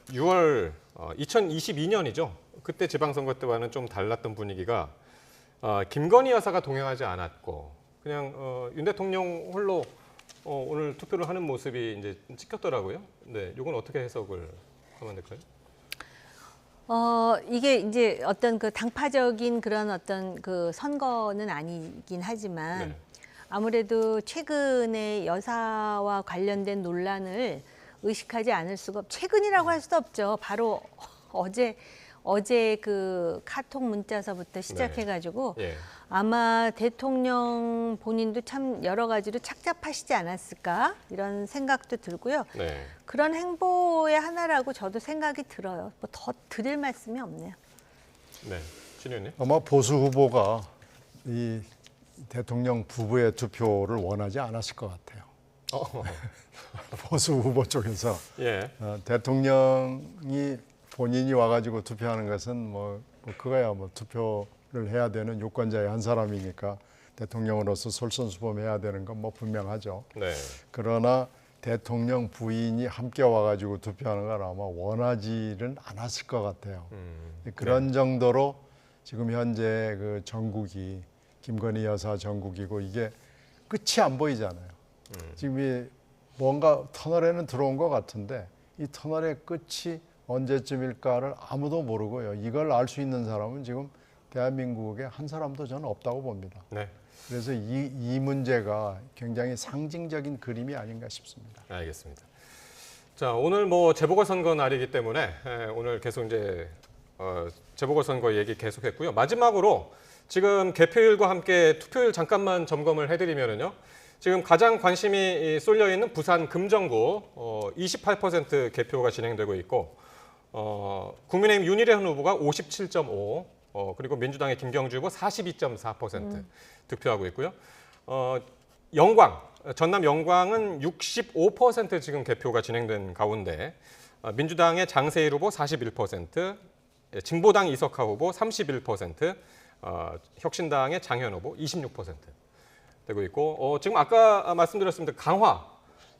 6월 2022년이죠. 그때 지방선거 때와는 좀 달랐던 분위기가 김건희 여사가 동행하지 않았고 그냥 윤 대통령 홀로 오늘 투표를 하는 모습이 이제 찍혔더라고요. 네, 이건 어떻게 해석을 하면 될까요? 이게 이제 어떤 그 당파적인 그런 어떤 그 선거는 아니긴 하지만 네. 아무래도 최근에 여사와 관련된 논란을 의식하지 않을 수가 최근이라고 할 수도 없죠. 바로 어제 그 카톡 문자서부터 시작해가지고 네. 예. 아마 대통령 본인도 참 여러 가지로 착잡하시지 않았을까 이런 생각도 들고요. 네. 그런 행보의 하나라고 저도 생각이 들어요. 뭐 더 드릴 말씀이 없네요. 네, 신 의원님. 아마 보수 후보가 이 대통령 부부의 투표를 원하지 않았을 것 같아요. 보수 후보 쪽에서 예. 대통령이 본인이 와가지고 투표하는 것은 뭐 그거야 뭐 투표를 해야 되는 유권자의 한 사람이니까 대통령으로서 솔선수범해야 되는 건 뭐 분명하죠. 네. 그러나 대통령 부인이 함께 와가지고 투표하는 걸 아마 원하지는 않았을 것 같아요. 그런 정도로 지금 현재 그 전국이 김건희 여사 전국이고 이게 끝이 안 보이잖아요. 지금 이 뭔가 터널에는 들어온 것 같은데 이 터널의 끝이 언제쯤일까를 아무도 모르고요. 이걸 알 수 있는 사람은 지금 대한민국에 한 사람도 저는 없다고 봅니다. 네. 그래서 이 문제가 굉장히 상징적인 그림이 아닌가 싶습니다. 알겠습니다. 자, 오늘 뭐 재보궐선거 날이기 때문에 오늘 계속 이제 재보궐선거 얘기 계속했고요. 마지막으로 지금 개표율과 함께 투표율 잠깐만 점검을 해드리면요. 지금 가장 관심이 쏠려 있는 부산 금정구 28% 개표가 진행되고 있고 국민의힘 윤희래 후보가 57.5, 그리고 민주당의 김경주 후보 42.4% 득표하고 있고요. 영광, 전남 영광은 65% 지금 개표가 진행된 가운데 민주당의 장세일 후보 41%, 진보당 이석하 후보 31%, 혁신당의 장현 후보 26% 되고 있고 지금 아까 말씀드렸습니다. 강화,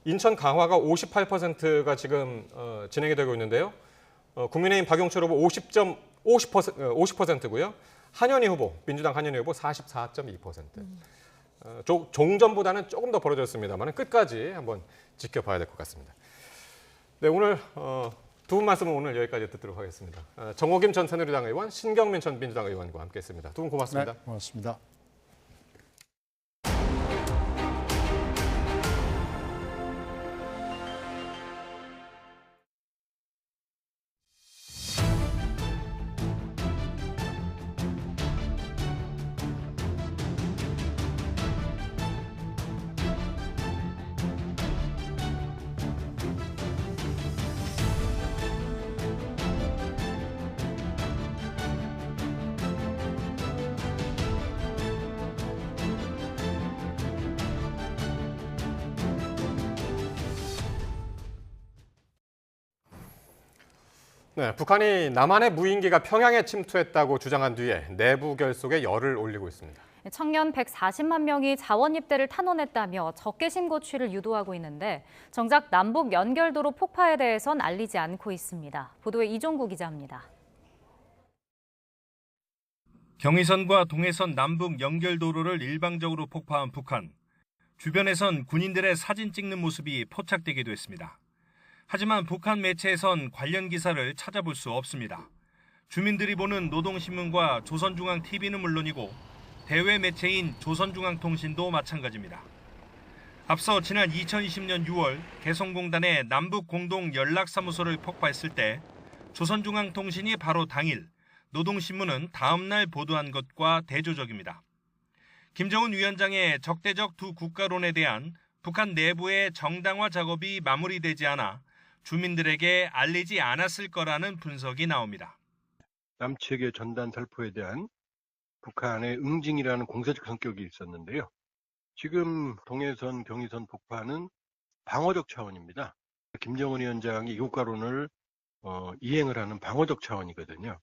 인천 강화가 58%가 지금 진행이 되고 있는데요. 국민의힘 박용철 후보 50%고요. 한현희 후보, 민주당 한현희 후보 44.2%. 종전보다는 조금 더 벌어졌습니다만 끝까지 한번 지켜봐야 될 것 같습니다. 네, 오늘 두 분 말씀은 오늘 여기까지 듣도록 하겠습니다. 정호김 전 새누리당 의원, 신경민 전 민주당 의원과 함께했습니다. 두 분 고맙습니다. 네, 고맙습니다. 네, 북한이 남한의 무인기가 평양에 침투했다고 주장한 뒤에 내부 결속에 열을 올리고 있습니다. 청년 140만 명이 자원 입대를 탄원했다며 적개심 고취를 유도하고 있는데 정작 남북 연결도로 폭파에 대해선 알리지 않고 있습니다. 보도에 이종구 기자입니다. 경의선과 동해선 남북 연결도로를 일방적으로 폭파한 북한. 주변에선 군인들의 사진 찍는 모습이 포착되기도 했습니다. 하지만 북한 매체에선 관련 기사를 찾아볼 수 없습니다. 주민들이 보는 노동신문과 조선중앙TV는 물론이고 대외 매체인 조선중앙통신도 마찬가지입니다. 앞서 지난 2020년 6월 개성공단의 남북공동연락사무소를 폭파했을 때 조선중앙통신이 바로 당일, 노동신문은 다음 날 보도한 것과 대조적입니다. 김정은 위원장의 적대적 두 국가론에 대한 북한 내부의 정당화 작업이 마무리되지 않아 주민들에게 알리지 않았을 거라는 분석이 나옵니다. 남측의 전단 살포에 대한 북한의 응징이라는 공세적 성격이 있었는데요. 지금 동해선, 경의선 폭파는 방어적 차원입니다. 김정은 위원장이 이국가론을 이행을 하는 방어적 차원이거든요.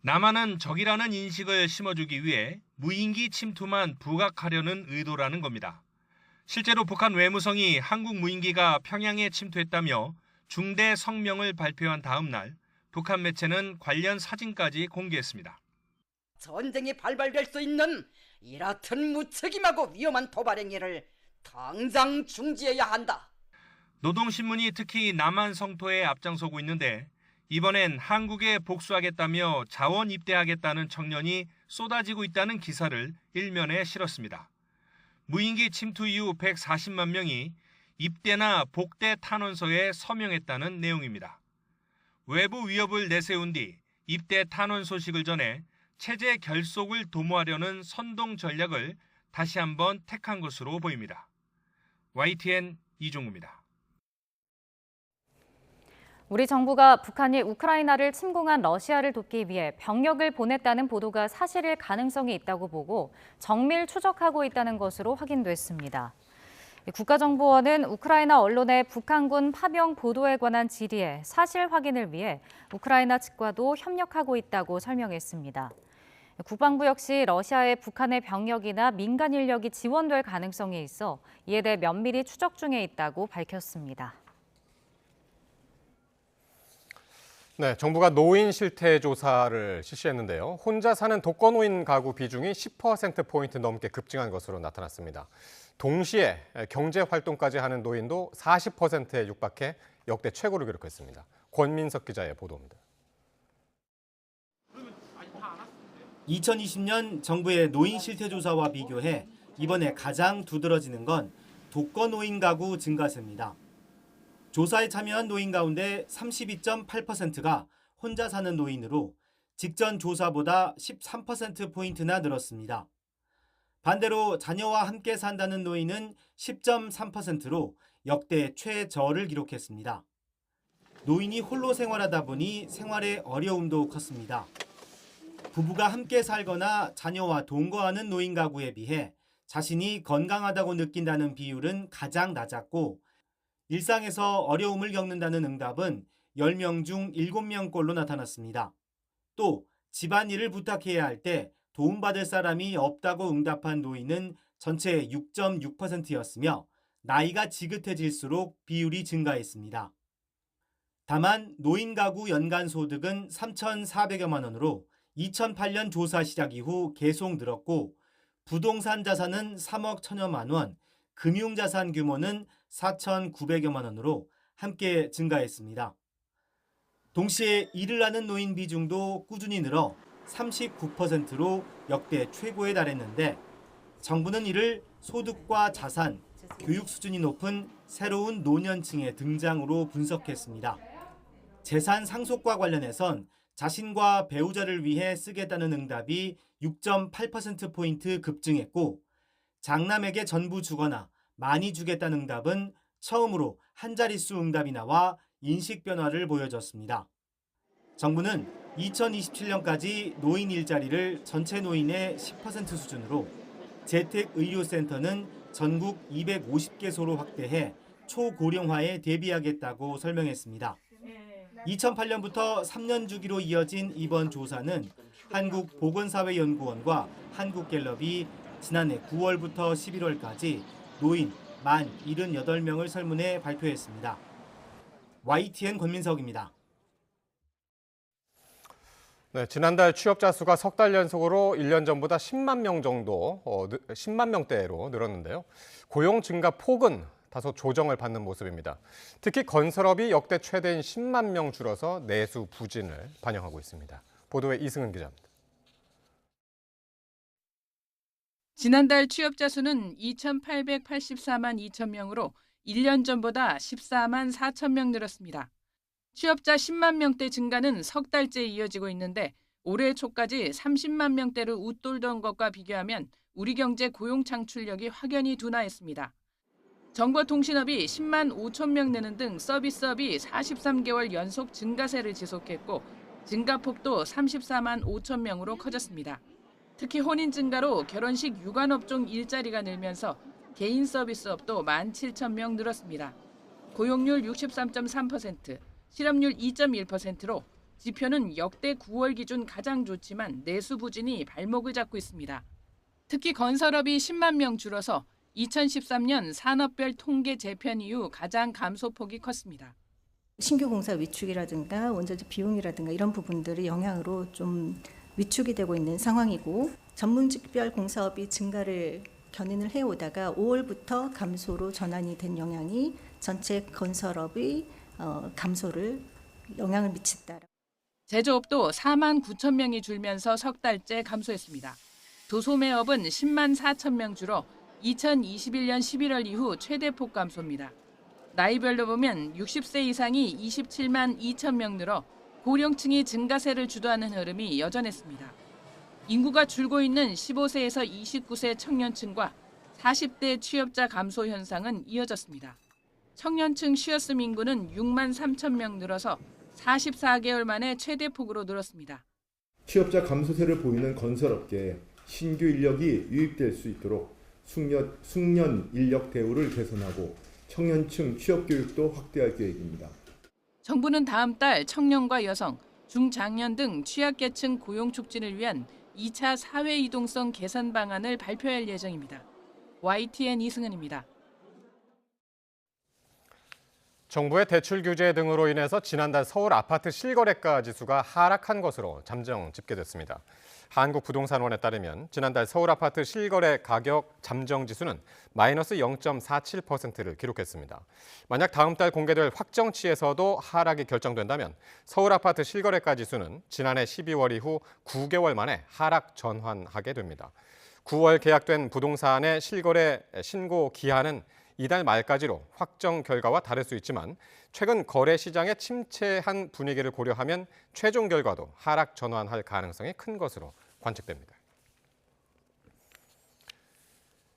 남한은 적이라는 인식을 심어주기 위해 무인기 침투만 부각하려는 의도라는 겁니다. 실제로 북한 외무성이 한국 무인기가 평양에 침투했다며 중대 성명을 발표한 다음 날 북한 매체는 관련 사진까지 공개했습니다. 전쟁이 발발될 수 있는 이 같은 무책임하고 위험한 도발 행위를 당장 중지해야 한다. 노동신문이 특히 남한 성토에 앞장서고 있는데 이번엔 한국에 복수하겠다며 자원 입대하겠다는 청년이 쏟아지고 있다는 기사를 일면에 실었습니다. 무인기 침투 이후 140만 명이 입대나 복대 탄원서에 서명했다는 내용입니다. 외부 위협을 내세운 뒤 입대 탄원 소식을 전해 체제 결속을 도모하려는 선동 전략을 다시 한번 택한 것으로 보입니다. YTN 이종우입니다. 우리 정부가 북한이 우크라이나를 침공한 러시아를 돕기 위해 병력을 보냈다는 보도가 사실일 가능성이 있다고 보고 정밀 추적하고 있다는 것으로 확인됐습니다. 국가정보원은 우크라이나 언론의 북한군 파병 보도에 관한 질의에 사실 확인을 위해 우크라이나 측과도 협력하고 있다고 설명했습니다. 국방부 역시 러시아의 북한의 병력이나 민간 인력이 지원될 가능성이 있어 이에 대해 면밀히 추적 중에 있다고 밝혔습니다. 네, 정부가 노인 실태 조사를 실시했는데요. 혼자 사는 독거노인 가구 비중이 10%포인트 넘게 급증한 것으로 나타났습니다. 동시에 경제활동까지 하는 노인도 40%에 육박해 역대 최고를 기록했습니다. 권민석 기자의 보도입니다. 2020년 정부의 노인 실태 조사와 비교해 이번에 가장 두드러지는 건 독거노인 가구 증가세입니다. 조사에 참여한 노인 가운데 32.8%가 혼자 사는 노인으로 직전 조사보다 13%포인트나 늘었습니다. 반대로 자녀와 함께 산다는 노인은 10.3%로 역대 최저를 기록했습니다. 노인이 홀로 생활하다 보니 생활에 어려움도 컸습니다. 부부가 함께 살거나 자녀와 동거하는 노인 가구에 비해 자신이 건강하다고 느낀다는 비율은 가장 낮았고 일상에서 어려움을 겪는다는 응답은 10명 중 7명꼴로 나타났습니다. 또 집안일을 부탁해야 할 때 도움받을 사람이 없다고 응답한 노인은 전체 6.6%였으며 나이가 지긋해질수록 비율이 증가했습니다. 다만 노인 가구 연간 소득은 3,400여만 원으로 2008년 조사 시작 이후 계속 늘었고 부동산 자산은 3억 1천여만 원, 금융자산 규모는 4,900여만 원으로 함께 증가했습니다. 동시에 일을 하는 노인 비중도 꾸준히 늘어 39%로 역대 최고에 달했는데 정부는 이를 소득과 자산, 교육 수준이 높은 새로운 노년층의 등장으로 분석했습니다. 재산 상속과 관련해선 자신과 배우자를 위해 쓰겠다는 응답이 6.8%포인트 급증했고 장남에게 전부 주거나 많이 주겠다는 응답은 처음으로 한 자릿수 응답이 나와 인식 변화를 보여줬습니다. 정부는 2027년까지 노인 일자리를 전체 노인의 10% 수준으로 재택의료센터는 전국 250개소로 확대해 초고령화에 대비하겠다고 설명했습니다. 2008년부터 3년 주기로 이어진 이번 조사는 한국보건사회연구원과 한국갤럽이 지난해 9월부터 11월까지 노인 만 78명을 설문해 발표했습니다. YTN 권민석입니다. 네, 지난달 취업자 수가 석 달 연속으로 1년 전보다 10만 명 정도, 10만 명대로 늘었는데요. 고용 증가 폭은 다소 조정을 받는 모습입니다. 특히 건설업이 역대 최대인 10만 명 줄어서 내수 부진을 반영하고 있습니다. 보도에 이승은 기자입니다. 지난달 취업자 수는 2,884만 2천 명으로 1년 전보다 14만 4천 명 늘었습니다. 취업자 10만 명대 증가는 석 달째 이어지고 있는데 올해 초까지 30만 명대를 웃돌던 것과 비교하면 우리 경제 고용 창출력이 확연히 둔화했습니다. 정보통신업이 10만 5천 명 내는 등 서비스업이 43개월 연속 증가세를 지속했고 증가폭도 34만 5천 명으로 커졌습니다. 특히 혼인 증가로 결혼식 유관업종 일자리가 늘면서 개인 서비스업도 1만 7천 명 늘었습니다. 고용률 63.3%, 실업률 2.1%로 지표는 역대 9월 기준 가장 좋지만 내수 부진이 발목을 잡고 있습니다. 특히 건설업이 10만 명 줄어서 2013년 산업별 통계 재편 이후 가장 감소폭이 컸습니다. 신규 공사 위축이라든가 원자재 비용이라든가 이런 부분들이 영향으로 좀 위축이 되고 있는 상황이고 전문직별 공사업이 증가를 견인을 해오다가 5월부터 감소로 전환이 된 영향이 전체 건설업의 감소를 영향을 미쳤다. 제조업도 4만 9천 명이 줄면서 석 달째 감소했습니다. 도소매업은 10만 4천 명 줄어 2021년 11월 이후 최대폭 감소입니다. 나이별로 보면 60세 이상이 27만 2천 명 늘어 고령층이 증가세를 주도하는 흐름이 여전했습니다. 인구가 줄고 있는 15세에서 29세 청년층과 40대 취업자 감소 현상은 이어졌습니다. 청년층 쉬었음 인구는 6만 3천 명 늘어서 44개월 만에 최대폭으로 늘었습니다. 취업자 감소세를 보이는 건설업계에 신규 인력이 유입될 수 있도록 숙련 인력 대우를 개선하고 청년층 취업 교육도 확대할 계획입니다. 정부는 다음 달 청년과 여성, 중장년 등 취약계층 고용 촉진을 위한 2차 사회 이동성 개선 방안을 발표할 예정입니다. YTN 이승은입니다. 정부의 대출 규제 등으로 인해서 지난달 서울 아파트 실거래가 지수가 하락한 것으로 잠정 집계됐습니다. 한국부동산원에 따르면 지난달 서울 아파트 실거래 가격 잠정 지수는 마이너스 0.47%를 기록했습니다. 만약 다음 달 공개될 확정치에서도 하락이 결정된다면 서울 아파트 실거래가 지수는 지난해 12월 이후 9개월 만에 하락 전환하게 됩니다. 9월 계약된 부동산의 실거래 신고 기한은 이달 말까지로 확정 결과와 다를 수 있지만 최근 거래 시장의 침체한 분위기를 고려하면 최종 결과도 하락 전환할 가능성이 큰 것으로 관측됩니다.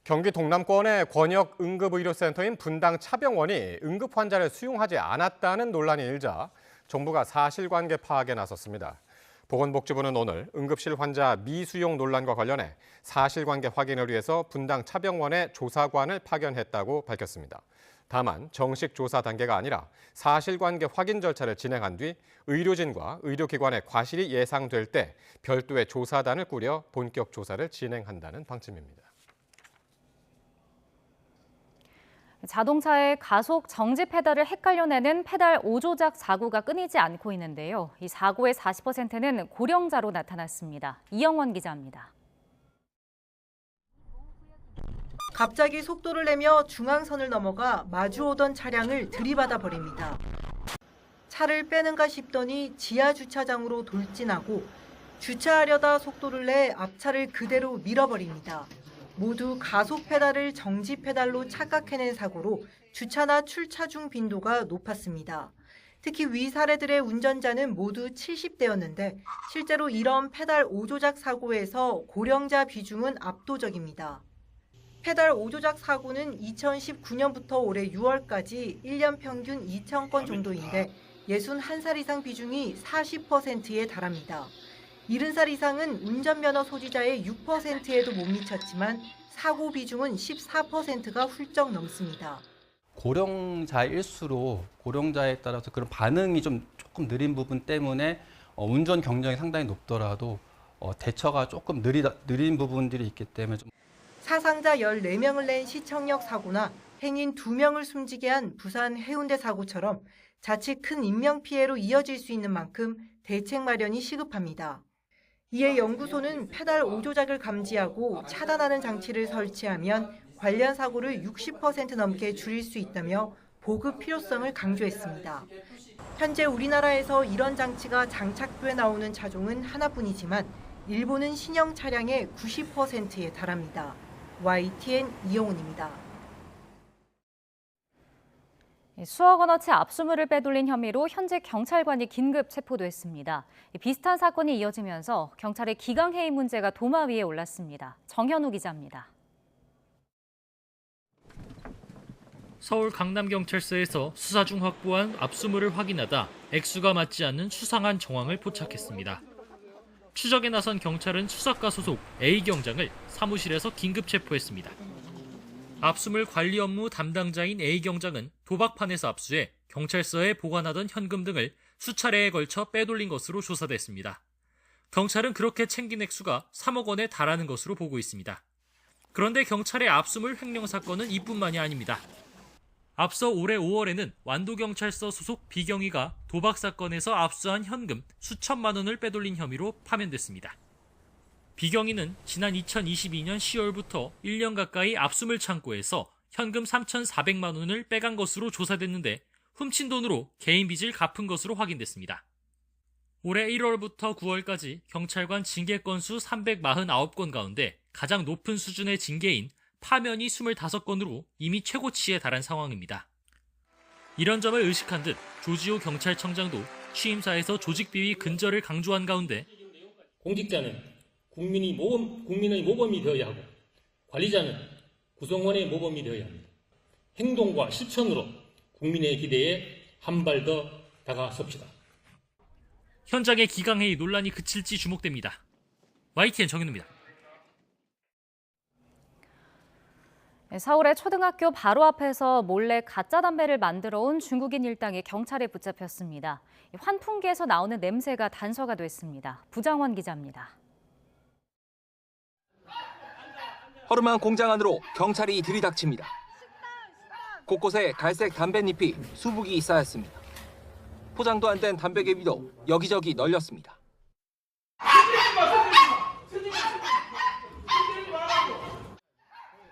경기 동남권의 권역 응급의료센터인 분당 차병원이 응급 환자를 수용하지 않았다는 논란이 일자 정부가 사실관계 파악에 나섰습니다. 보건복지부는 오늘 응급실 환자 미수용 논란과 관련해 사실관계 확인을 위해서 분당 차병원에 조사관을 파견했다고 밝혔습니다. 다만 정식 조사 단계가 아니라 사실관계 확인 절차를 진행한 뒤 의료진과 의료기관의 과실이 예상될 때 별도의 조사단을 꾸려 본격 조사를 진행한다는 방침입니다. 자동차의 가속 정지 페달을 헷갈려 내는 페달 오조작 사고가 끊이지 않고 있는데요. 이 사고의 40%는 고령자로 나타났습니다. 이영원 기자입니다. 갑자기 속도를 내며 중앙선을 넘어가 마주오던 차량을 들이받아 버립니다. 차를 빼는가 싶더니 지하 주차장으로 돌진하고 주차하려다 속도를 내 앞차를 그대로 밀어버립니다. 모두 가속 페달을 정지 페달로 착각해낸 사고로 주차나 출차 중 빈도가 높았습니다. 특히 위 사례들의 운전자는 모두 70대였는데 실제로 이런 페달 오조작 사고에서 고령자 비중은 압도적입니다. 페달 오조작 사고는 2019년부터 올해 6월까지 1년 평균 2,000건 정도인데 61살 이상 비중이 40%에 달합니다. 70살 이상은 운전면허 소지자의 6%에도 못 미쳤지만 사고 비중은 14%가 훌쩍 넘습니다. 고령자일수록 고령자에 따라서 그런 반응이 조금 느린 부분 때문에 운전 경력이 상당히 높더라도 대처가 조금 느린 부분들이 있기 때문에 사상자 14명을 낸 시청역 사고나 행인 2명을 숨지게 한 부산 해운대 사고처럼 자칫 큰 인명피해로 이어질 수 있는 만큼 대책 마련이 시급합니다. 이에 연구소는 페달 오조작을 감지하고 차단하는 장치를 설치하면 관련 사고를 60% 넘게 줄일 수 있다며 보급 필요성을 강조했습니다. 현재 우리나라에서 이런 장치가 장착돼 나오는 차종은 하나뿐이지만 일본은 신형 차량의 90%에 달합니다. YTN 이영훈입니다. 수억 원어치 압수물을 빼돌린 혐의로 현재 경찰관이 긴급 체포됐습니다. 비슷한 사건이 이어지면서 경찰의 기강해임 문제가 도마 위에 올랐습니다. 정현우 기자입니다. 서울 강남경찰서에서 수사 중 확보한 압수물을 확인하다 액수가 맞지 않는 수상한 정황을 포착했습니다. 추적에 나선 경찰은 수사과 소속 A 경장을 사무실에서 긴급 체포했습니다. 압수물 관리 업무 담당자인 A 경장은 도박판에서 압수해 경찰서에 보관하던 현금 등을 수차례에 걸쳐 빼돌린 것으로 조사됐습니다. 경찰은 그렇게 챙긴 액수가 3억 원에 달하는 것으로 보고 있습니다. 그런데 경찰의 압수물 횡령 사건은 이뿐만이 아닙니다. 앞서 올해 5월에는 완도경찰서 소속 비경위가 도박 사건에서 압수한 현금 수천만 원을 빼돌린 혐의로 파면됐습니다. 비경위는 지난 2022년 10월부터 1년 가까이 압수물 창고에서 현금 3,400만 원을 빼간 것으로 조사됐는데 훔친 돈으로 개인 빚을 갚은 것으로 확인됐습니다. 올해 1월부터 9월까지 경찰관 징계 건수 349건 가운데 가장 높은 수준의 징계인 파면이 25건으로 이미 최고치에 달한 상황입니다. 이런 점을 의식한 듯 조지호 경찰청장도 취임사에서 조직비위 근절을 강조한 가운데 공직자는 국민의 모범이 되어야 하고 관리자는 구성원의 모범이 되어야 합니다. 행동과 실천으로 국민의 기대에 한 발 더 다가섭시다. 현장의 기강회의 논란이 그칠지 주목됩니다. YTN 정현우입니다. 서울의 초등학교 바로 앞에서 몰래 가짜 담배를 만들어 온 중국인 일당이 경찰에 붙잡혔습니다. 환풍기에서 나오는 냄새가 단서가 됐습니다. 부장원 기자입니다. 허름한 공장 안으로 경찰이 들이닥칩니다. 곳곳에 갈색 담뱃잎이 수북이 쌓였습니다. 포장도 안 된 담배 개비도 여기저기 널렸습니다.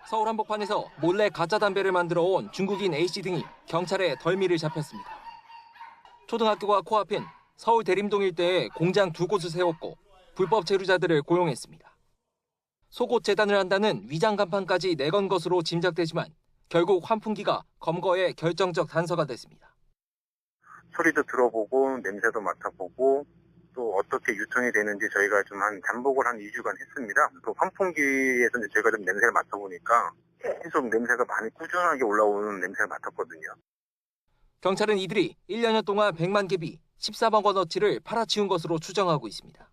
서울 한복판에서 몰래 가짜 담배를 만들어 온 중국인 A씨 등이 경찰에 덜미를 잡혔습니다. 초등학교가 코앞인 서울 대림동 일대에 공장 2곳을 세웠고 불법 체류자들을 고용했습니다. 속옷 재단을 한다는 위장 간판까지 내건 것으로 짐작되지만 결국 환풍기가 검거의 결정적 단서가 됐습니다. 소리도 들어보고 냄새도 맡아보고 또 어떻게 유통이 되는지 저희가 좀 잠복을 한 2주간 했습니다. 또 환풍기에서 이제 저희가 좀 냄새를 맡아보니까 계속 냄새가 많이 꾸준하게 올라오는 냄새를 맡았거든요. 경찰은 이들이 1년여 동안 100만 개비 14만 원어치를 팔아치운 것으로 추정하고 있습니다.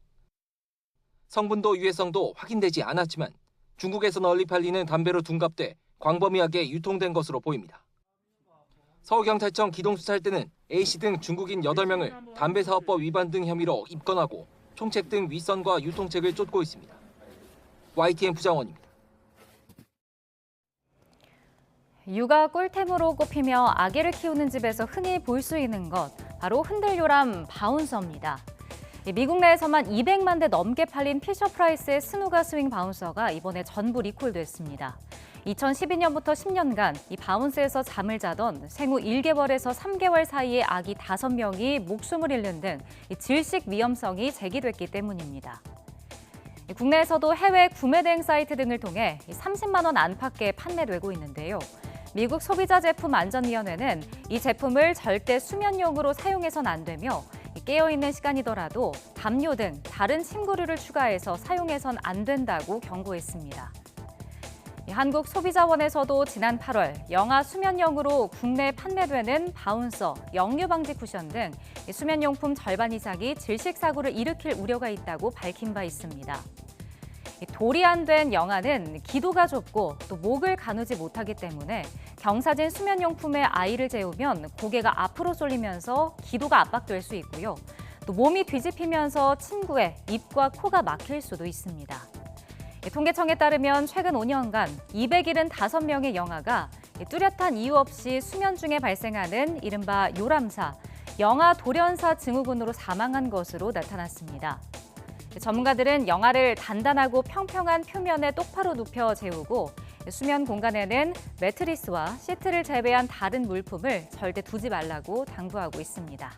성분도 유해성도 확인되지 않았지만 중국에서 널리 팔리는 담배로 둔갑돼 광범위하게 유통된 것으로 보입니다. 서울경찰청 기동수사할때는 A씨 등 중국인 8명을 담배사업법 위반 등 혐의로 입건하고 총책 등 윗선과 유통책을 쫓고 있습니다. YTN 부장원입니다. 육아 꿀템으로 꼽히며 아기를 키우는 집에서 흔히 볼 수 있는 것, 바로 흔들요람 바운서입니다. 미국 내에서만 200만 대 넘게 팔린 피셔프라이스의 스누가 스윙 바운서가 이번에 전부 리콜됐습니다. 2012년부터 10년간 이 바운스에서 잠을 자던 생후 1개월에서 3개월 사이의 아기 5명이 목숨을 잃는 등 질식 위험성이 제기됐기 때문입니다. 국내에서도 해외 구매 대행 사이트 등을 통해 30만 원 안팎에 판매되고 있는데요. 미국 소비자제품안전위원회는 이 제품을 절대 수면용으로 사용해서는 안 되며 깨어있는 시간이더라도 담요 등 다른 침구류를 추가해서 사용해선 안 된다고 경고했습니다. 한국소비자원에서도 지난 8월 영아 수면용으로 국내 판매되는 바운서, 역류방지 쿠션 등 수면용품 절반 이상이 질식 사고를 일으킬 우려가 있다고 밝힌 바 있습니다. 돌이 안 된 영아는 기도가 좁고 또 목을 가누지 못하기 때문에 경사진 수면용품에 아이를 재우면 고개가 앞으로 쏠리면서 기도가 압박될 수 있고요. 또 몸이 뒤집히면서 침구에 입과 코가 막힐 수도 있습니다. 통계청에 따르면 최근 5년간 275명의 영아가 뚜렷한 이유 없이 수면 중에 발생하는 이른바 요람사, 영아 돌연사 증후군으로 사망한 것으로 나타났습니다. 전문가들은 영아를 단단하고 평평한 표면에 똑바로 눕혀 재우고 수면 공간에는 매트리스와 시트를 제외한 다른 물품을 절대 두지 말라고 당부하고 있습니다.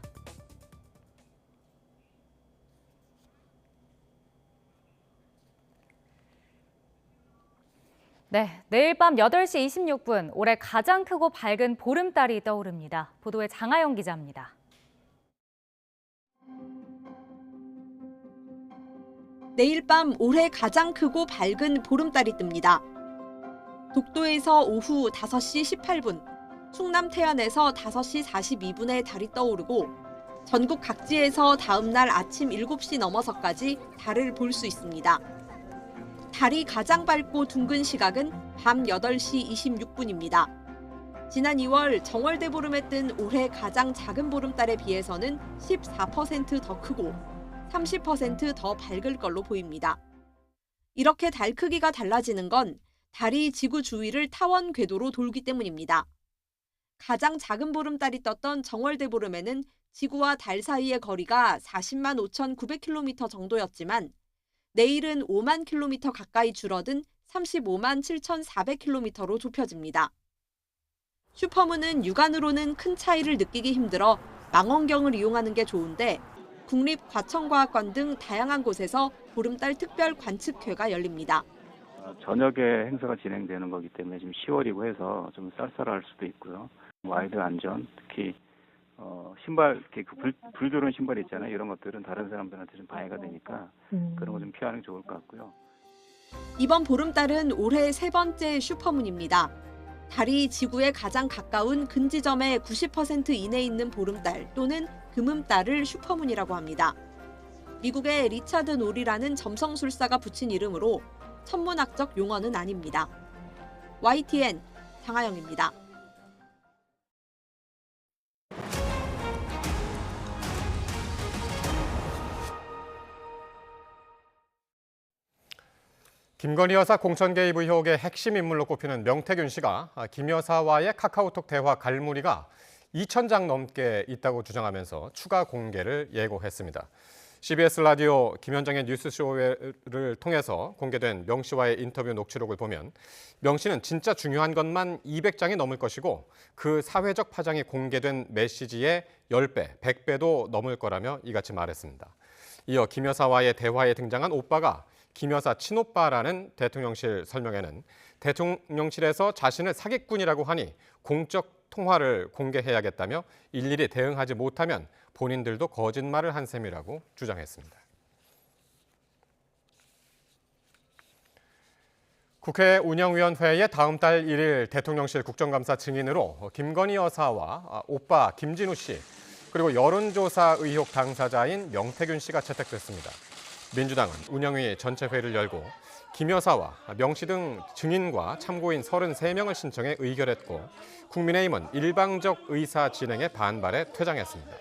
네, 내일 밤 8시 26분 올해 가장 크고 밝은 보름달이 떠오릅니다. 보도에 장하영 기자입니다. 내일 밤 올해 가장 크고 밝은 보름달이 뜹니다. 독도에서 오후 5시 18분, 충남 태안에서 5시 42분에 달이 떠오르고 전국 각지에서 다음 날 아침 7시 넘어서까지 달을 볼 수 있습니다. 달이 가장 밝고 둥근 시각은 밤 8시 26분입니다. 지난 2월 정월대보름에 뜬 올해 가장 작은 보름달에 비해서는 14% 더 크고 30% 더 밝을 걸로 보입니다. 이렇게 달 크기가 달라지는 건 달이 지구 주위를 타원 궤도로 돌기 때문입니다. 가장 작은 보름달이 떴던 정월대보름에는 지구와 달 사이의 거리가 40만 5,900km 정도였지만 내일은 5만 킬로미터 가까이 줄어든 35만 7,400km로 좁혀집니다. 슈퍼문은 육안으로는 큰 차이를 느끼기 힘들어 망원경을 이용하는 게 좋은데 국립과천과학관 등 다양한 곳에서 보름달 특별 관측회가 열립니다. 저녁에 행사가 진행되는 거기 때문에 지금 10월이고 해서 좀 쌀쌀할 수도 있고요. 와이드 안전, 특히 신발, 이렇게 불 들어오는 신발 있잖아요. 이런 것들은 다른 사람들한테 좀 방해가 되니까 그런 거 좀 피하는 게 좋을 것 같고요. 이번 보름달은 올해 3번째 슈퍼문입니다. 달이 지구에 가장 가까운 근지점의 90% 이내에 있는 보름달 또는 금음달을 슈퍼문이라고 합니다. 미국의 리차드 놀이라는 점성술사가 붙인 이름으로 천문학적 용어는 아닙니다. YTN 장하영입니다. 김건희 여사 공천 개입 의혹의 핵심 인물로 꼽히는 명태균 씨가 김 여사와의 카카오톡 대화 갈무리가 2,000장 넘게 있다고 주장하면서 추가 공개를 예고했습니다. CBS 라디오 김현정의 뉴스쇼를 통해서 공개된 명 씨와의 인터뷰 녹취록을 보면 명 씨는 진짜 중요한 것만 200장이 넘을 것이고 그 사회적 파장이 공개된 메시지의 10배, 100배도 넘을 거라며 이같이 말했습니다. 이어 김 여사와의 대화에 등장한 오빠가 김 여사 친오빠라는 대통령실 설명에는 대통령실에서 자신을 사기꾼이라고 하니 공적 통화를 공개해야겠다며 일일이 대응하지 못하면 본인들도 거짓말을 한 셈이라고 주장했습니다. 국회 운영위원회에 다음 달 1일 대통령실 국정감사 증인으로 김건희 여사와 오빠 김진우 씨 그리고 여론조사 의혹 당사자인 명태균 씨가 채택됐습니다. 민주당은 운영위 전체 회의를 열고 김 여사와 명 씨 등 증인과 참고인 33명을 신청해 의결했고 국민의힘은 일방적 의사 진행에 반발해 퇴장했습니다.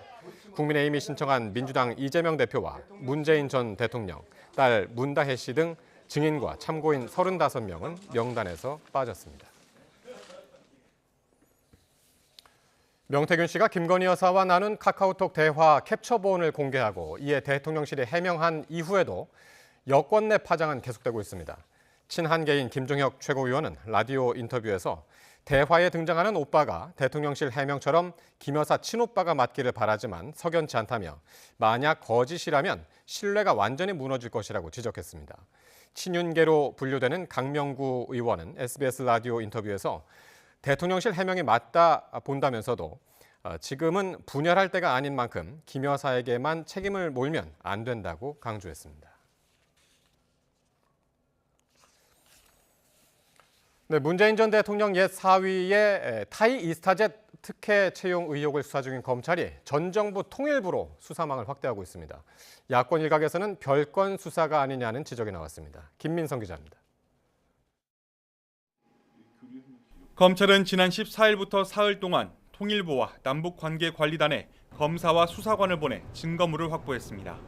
국민의힘이 신청한 민주당 이재명 대표와 문재인 전 대통령, 딸 문다혜 씨 등 증인과 참고인 35명은 명단에서 빠졌습니다. 명태균 씨가 김건희 여사와 나눈 카카오톡 대화 캡처본을 공개하고 이에 대통령실이 해명한 이후에도 여권 내 파장은 계속되고 있습니다. 친한계인 김종혁 최고위원은 라디오 인터뷰에서 대화에 등장하는 오빠가 대통령실 해명처럼 김 여사 친오빠가 맞기를 바라지만 석연치 않다며 만약 거짓이라면 신뢰가 완전히 무너질 것이라고 지적했습니다. 친윤계로 분류되는 강명구 의원은 SBS 라디오 인터뷰에서 대통령실 해명이 맞다 본다면서도 지금은 분열할 때가 아닌 만큼 김 여사에게만 책임을 몰면 안 된다고 강조했습니다. 네, 문재인 전 대통령 옛 사위의 타이 이스타젯 특혜 채용 의혹을 수사 중인 검찰이 전 정부 통일부로 수사망을 확대하고 있습니다. 야권 일각에서는 별건 수사가 아니냐는 지적이 나왔습니다. 김민성 기자입니다. 검찰은 지난 14일부터 사흘 동안 통일부와 남북관계관리단에 검사와 수사관을 보내 증거물을 확보했습니다.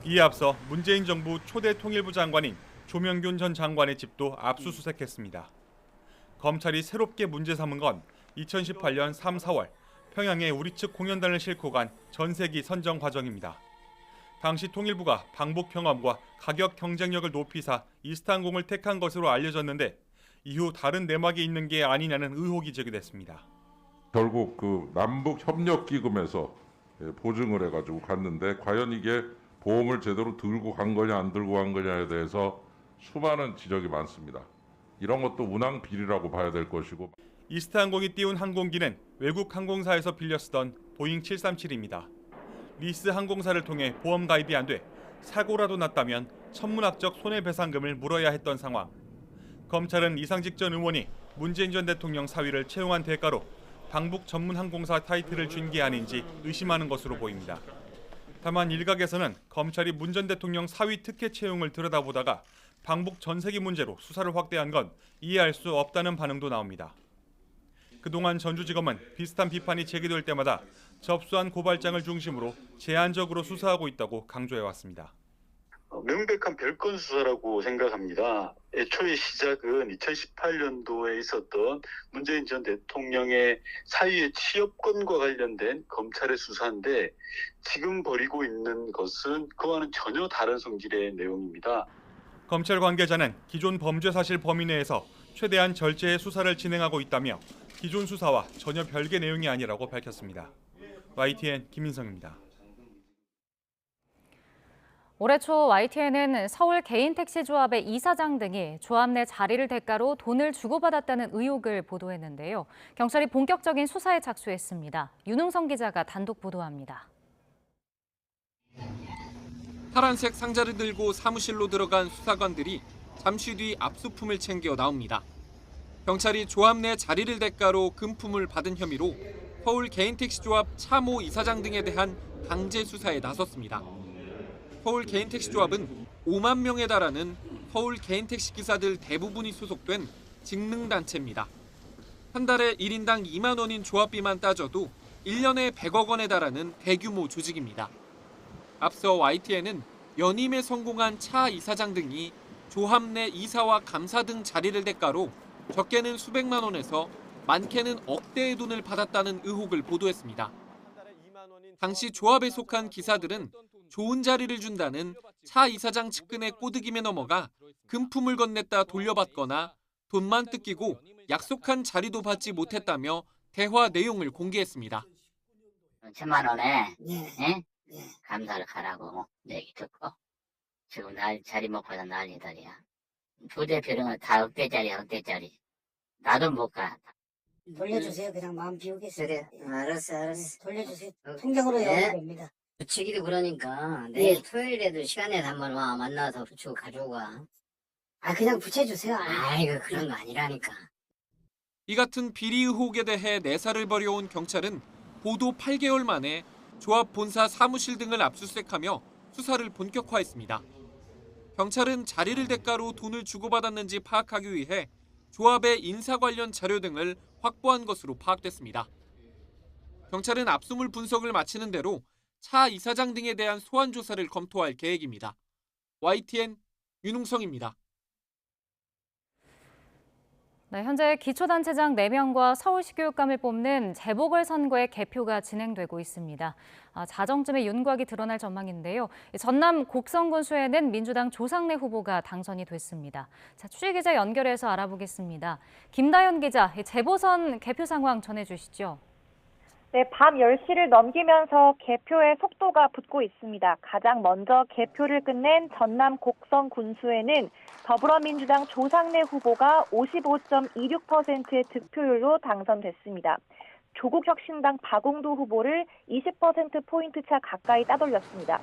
이에 앞서 문재인 정부 초대 통일부 장관인 조명균 전 장관의 집도 압수수색했습니다. 검찰이 새롭게 문제 삼은 건 2018년 3, 4월 평양에 우리 측 공연단을 싣고 간 전세기 선정 과정입니다. 당시 통일부가 방북 경험과 가격 경쟁력을 높이사 이스탄공을 택한 것으로 알려졌는데 이후 다른 내막이 있는 게 아니냐는 의혹이 제기됐습니다. 결국 그 남북협력기금에서 보증을 해가지고 갔는데 과연 이게 보험을 제대로 들고 간 거냐 안 들고 간 거냐에 대해서 수많은 지적이 많습니다. 이런 것도 운항 비리라고 봐야 될 것이고. 이스타항공이 띄운 항공기는 외국 항공사에서 빌려 쓰던 보잉 737입니다. 리스 항공사를 통해 보험 가입이 안 돼 사고라도 났다면 천문학적 손해배상금을 물어야 했던 상황. 검찰은 이상직 전 의원이 문재인 전 대통령 사위를 채용한 대가로 방북 전문 항공사 타이틀을 준 게 아닌지 의심하는 것으로 보입니다. 다만 일각에서는 검찰이 문 전 대통령 사위 특혜 채용을 들여다보다가 방북 전세기 문제로 수사를 확대한 건 이해할 수 없다는 반응도 나옵니다. 그동안 전주지검은 비슷한 비판이 제기될 때마다 접수한 고발장을 중심으로 제한적으로 수사하고 있다고 강조해왔습니다. 명백한 별건 수사라고 생각합니다. 애초에 시작은 2018년도에 있었던 문재인 전 대통령의 사위의 취업권과 관련된 검찰의 수사인데 지금 벌이고 있는 것은 그와는 전혀 다른 성질의 내용입니다. 검찰 관계자는 기존 범죄 사실 범위 내에서 최대한 절제의 수사를 진행하고 있다며 기존 수사와 전혀 별개 내용이 아니라고 밝혔습니다. YTN 김인성입니다. 올해 초 YTN은 서울 개인택시조합의 이사장 등이 조합 내 자리를 대가로 돈을 주고받았다는 의혹을 보도했는데요. 경찰이 본격적인 수사에 착수했습니다. 윤흥성 기자가 단독 보도합니다. 파란색 상자를 들고 사무실로 들어간 수사관들이 잠시 뒤 압수품을 챙겨 나옵니다. 경찰이 조합 내 자리를 대가로 금품을 받은 혐의로 서울 개인택시조합 차모 이사장 등에 대한 강제 수사에 나섰습니다. 서울 개인택시조합은 5만 명에 달하는 서울 개인택시 기사들 대부분이 소속된 직능단체입니다. 한 달에 1인당 2만 원인 조합비만 따져도 1년에 100억 원에 달하는 대규모 조직입니다. 앞서 YTN은 연임에 성공한 차 이사장 등이 조합 내 이사와 감사 등 자리를 대가로 적게는 수백만 원에서 많게는 억대의 돈을 받았다는 의혹을 보도했습니다. 당시 조합에 속한 기사들은 좋은 자리를 준다는 차 이사장 측근의 꼬드김에 넘어가 금품을 건넸다 돌려받거나 돈만 뜯기고 약속한 자리도 받지 못했다며 대화 내용을 공개했습니다. 1,000만 원에 감사를 가라고 얘기 듣고 지금 자리 못 받아 난리들이야. 부대표는 다 억대짜리. 나도 못 가. 돌려주세요. 그냥 마음 비우겠어요. 그래. 알았어. 돌려주세요. 통장으로 해야 됩니다. 붙이기도 그러니까 내일 토요일에도 시간 내서 한번 와 만나서 붙이고 가지고 가. 그냥 붙여주세요. 아이고 그런 거 아니라니까. 이 같은 비리 의혹에 대해 내사를 벌여온 경찰은 보도 8개월 만에 조합 본사 사무실 등을 압수수색하며 수사를 본격화했습니다. 경찰은 자리를 대가로 돈을 주고받았는지 파악하기 위해 조합의 인사 관련 자료 등을 확보한 것으로 파악됐습니다. 경찰은 압수물 분석을 마치는 대로 차 이사장 등에 대한 소환 조사를 검토할 계획입니다. YTN 윤웅성입니다. 네, 현재 기초단체장 4명과 서울시 교육감을 뽑는 재보궐선거의 개표가 진행되고 있습니다. 자정쯤에 윤곽이 드러날 전망인데요. 전남 곡성군수에는 민주당 조상래 후보가 당선이 됐습니다. 자, 취재기자 연결해서 알아보겠습니다. 김다현 기자, 재보선 개표 상황 전해주시죠. 네, 밤 10시를 넘기면서 개표의 속도가 붙고 있습니다. 가장 먼저 개표를 끝낸 전남 곡성 군수에는 더불어민주당 조상래 후보가 55.26%의 득표율로 당선됐습니다. 조국혁신당 박홍도 후보를 20%포인트 차 가까이 따돌렸습니다.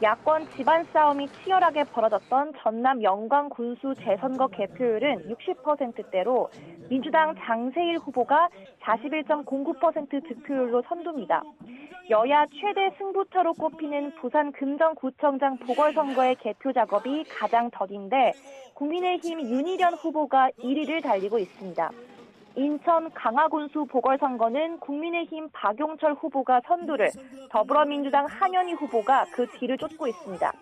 야권 집안 싸움이 치열하게 벌어졌던 전남 영광 군수 재선거 개표율은 60%대로 민주당 장세일 후보가 41.09% 득표율로 선두입니다. 여야 최대 승부처로 꼽히는 부산 금정구청장 보궐선거의 개표 작업이 가장 더딘데 국민의힘 윤희련 후보가 1위를 달리고 있습니다. 인천 강화군수 보궐선거는 국민의힘 박용철 후보가 선두를, 더불어민주당 한현희 후보가 그 뒤를 쫓고 있습니다.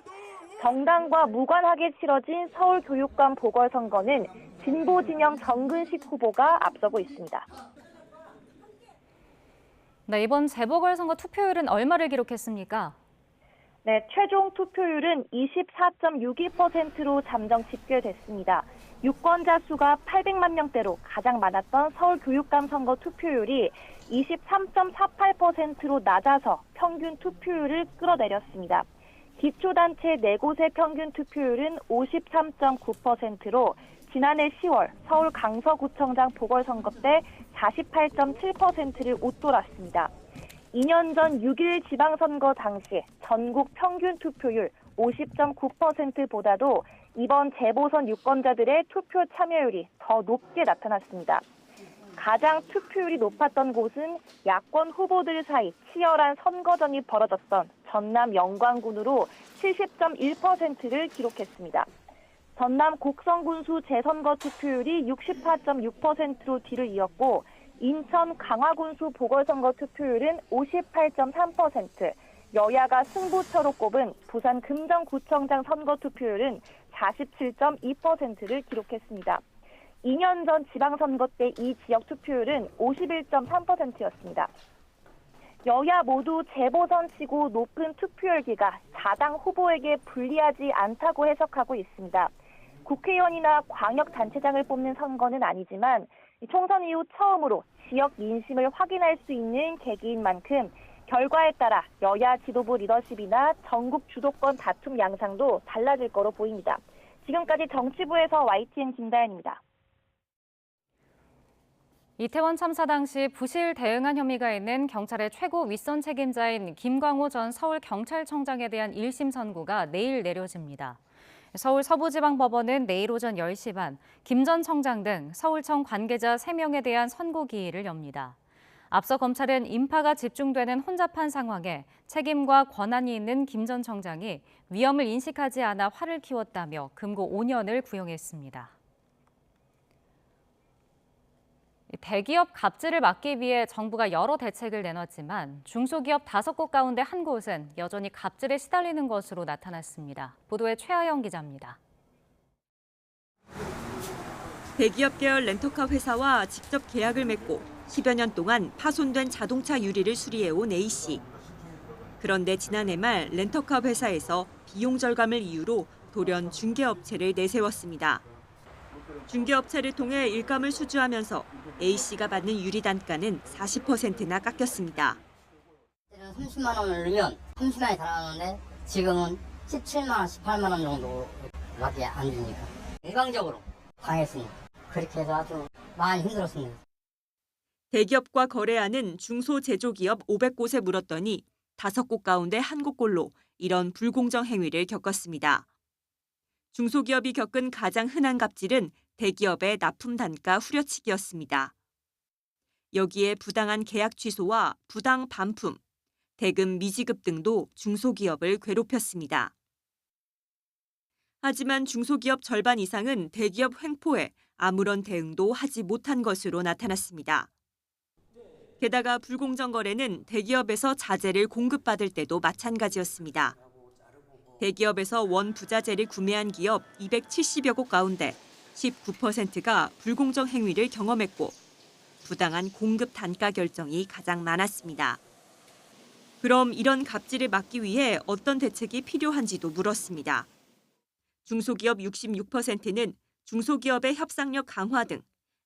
정당과 무관하게 치러진 서울교육감 보궐선거는 진보진영 정근식 후보가 앞서고 있습니다. 네, 이번 재보궐선거 투표율은 얼마를 기록했습니까? 네, 최종 투표율은 24.62%로 잠정 집계됐습니다. 유권자 수가 800만 명대로 가장 많았던 서울교육감 선거 투표율이 23.48%로 낮아서 평균 투표율을 끌어내렸습니다. 기초단체 4곳의 평균 투표율은 53.9%로 지난해 10월 서울 강서구청장 보궐선거 때 48.7%를 웃돌았습니다. 2년 전 6.1 지방선거 당시 전국 평균 투표율 50.9%보다도 이번 재보선 유권자들의 투표 참여율이 더 높게 나타났습니다. 가장 투표율이 높았던 곳은 야권 후보들 사이 치열한 선거전이 벌어졌던 전남 영광군으로 70.1%를 기록했습니다. 전남 곡성군수 재선거 투표율이 64.6%로 뒤를 이었고 인천 강화군수 보궐선거 투표율은 58.3%, 여야가 승부처로 꼽은 부산 금정구청장 선거 투표율은 47.2%를 기록했습니다. 2년 전 지방선거 때 이 지역 투표율은 51.3%였습니다. 여야 모두 재보선치고 높은 투표율기가 자당 후보에게 불리하지 않다고 해석하고 있습니다. 국회의원이나 광역단체장을 뽑는 선거는 아니지만 총선 이후 처음으로 지역 민심을 확인할 수 있는 계기인 만큼 결과에 따라 여야 지도부 리더십이나 전국 주도권 다툼 양상도 달라질 거로 보입니다. 지금까지 정치부에서 YTN 김다연입니다. 이태원 참사 당시 부실 대응한 혐의가 있는 경찰의 최고 윗선 책임자인 김광호 전 서울경찰청장에 대한 1심 선고가 내일 내려집니다. 서울 서부지방법원은 내일 오전 10시 반 김 전 청장 등 서울청 관계자 3명에 대한 선고 기일을 엽니다. 앞서 검찰은 인파가 집중되는 혼잡한 상황에 책임과 권한이 있는 김 전 청장이 위험을 인식하지 않아 화를 키웠다며 금고 5년을 구형했습니다. 대기업 갑질을 막기 위해 정부가 여러 대책을 내놨지만 중소기업 5곳 가운데 한 곳은 여전히 갑질에 시달리는 것으로 나타났습니다. 보도에 최하영 기자입니다. 대기업 계열 렌터카 회사와 직접 계약을 맺고 10여 년 동안 파손된 자동차 유리를 수리해온 A씨. 그런데 지난해 말 렌터카 회사에서 비용 절감을 이유로 돌연 중개업체를 내세웠습니다. 중개업체를 통해 일감을 수주하면서 A씨가 받는 유리 단가는 40%나 깎였습니다. 30만 원을 넣으면 30만이 달아나는데 지금은 17만 원, 18만 원 정도밖에 안 주니까 일방적으로 당했습니다. 그렇게 해서 아주 많이 힘들었습니다. 대기업과 거래하는 중소제조기업 500곳에 물었더니 5곳 가운데 한 곳꼴로 이런 불공정 행위를 겪었습니다. 중소기업이 겪은 가장 흔한 갑질은 대기업의 납품 단가 후려치기였습니다. 여기에 부당한 계약 취소와 부당 반품, 대금 미지급 등도 중소기업을 괴롭혔습니다. 하지만 중소기업 절반 이상은 대기업 횡포에 아무런 대응도 하지 못한 것으로 나타났습니다. 게다가 불공정 거래는 대기업에서 자재를 공급받을 때도 마찬가지였습니다. 대기업에서 원 부자재를 구매한 기업 270여 곳 가운데 19%가 불공정 행위를 경험했고 부당한 공급 단가 결정이 가장 많았습니다. 그럼 이런 갑질을 막기 위해 어떤 대책이 필요한지도 물었습니다. 중소기업 66%는 중소기업의 협상력 강화 등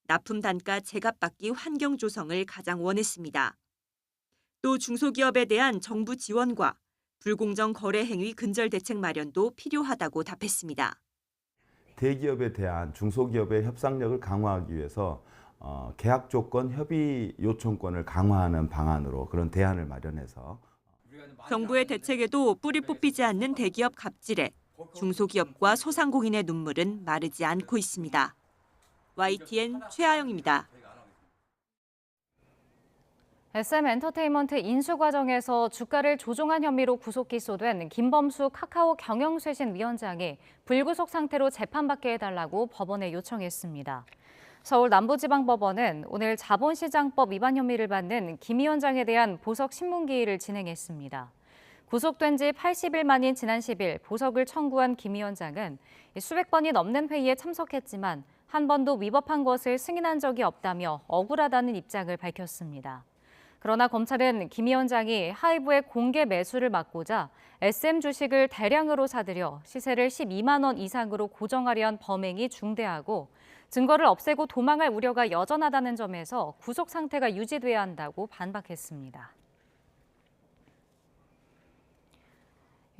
납품 단가 제값받기 환경 조성을 가장 원했습니다. 또 중소기업에 대한 정부 지원과 불공정 거래 행위 근절 대책 마련도 필요하다고 답했습니다. 대기업에 대한 중소기업의 협상력을 강화하기 위해서 계약 조건 협의 요청권을 강화하는 방안으로 그런 대안을 마련해서 정부의 대책에도 뿌리 뽑히지 않는 대기업 갑질에 중소기업과 소상공인의 눈물은 마르지 않고 있습니다. YTN 최하영입니다. SM엔터테인먼트 인수 과정에서 주가를 조종한 혐의로 구속 기소된 김범수 카카오 경영쇄신위원장이 불구속 상태로 재판받게 해달라고 법원에 요청했습니다. 서울 남부지방법원은 오늘 자본시장법 위반 혐의를 받는 김 위원장에 대한 보석 신문기일을 진행했습니다. 구속된 지 80일 만인 지난 10일 보석을 청구한 김 위원장은 수백 번이 넘는 회의에 참석했지만 한 번도 위법한 것을 승인한 적이 없다며 억울하다는 입장을 밝혔습니다. 그러나 검찰은 김 위원장이 하이브의 공개 매수를 막고자 SM 주식을 대량으로 사들여 시세를 12만 원 이상으로 고정하려한 범행이 중대하고 증거를 없애고 도망할 우려가 여전하다는 점에서 구속 상태가 유지돼야 한다고 반박했습니다.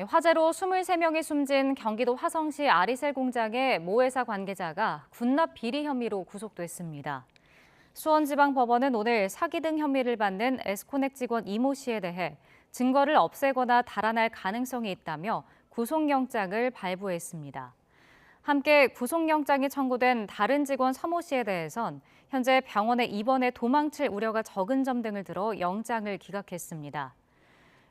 화재로 23명이 숨진 경기도 화성시 아리셀 공장의 모 회사 관계자가 군납 비리 혐의로 구속됐습니다. 수원지방법원은 오늘 사기 등 혐의를 받는 에스코넥 직원 이모 씨에 대해 증거를 없애거나 달아날 가능성이 있다며 구속영장을 발부했습니다. 함께 구속영장이 청구된 다른 직원 서모 씨에 대해선 현재 병원에 입원해 도망칠 우려가 적은 점 등을 들어 영장을 기각했습니다.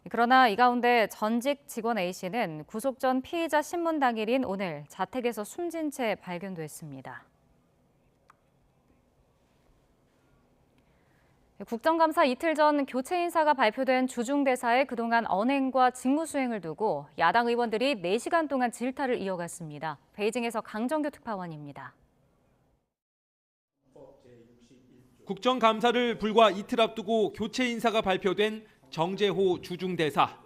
그러나 이 가운데 전직 직원 A 씨는 구속 전 피의자 신문 당일인 오늘 자택에서 숨진 채 발견됐습니다. 국정감사 이틀 전 교체 인사가 발표된 주중대사에 그동안 언행과 직무수행을 두고 야당 의원들이 4시간 동안 질타를 이어갔습니다. 베이징에서 강정규 특파원입니다. 국정감사를 불과 이틀 앞두고 교체 인사가 발표된 정재호 주중대사.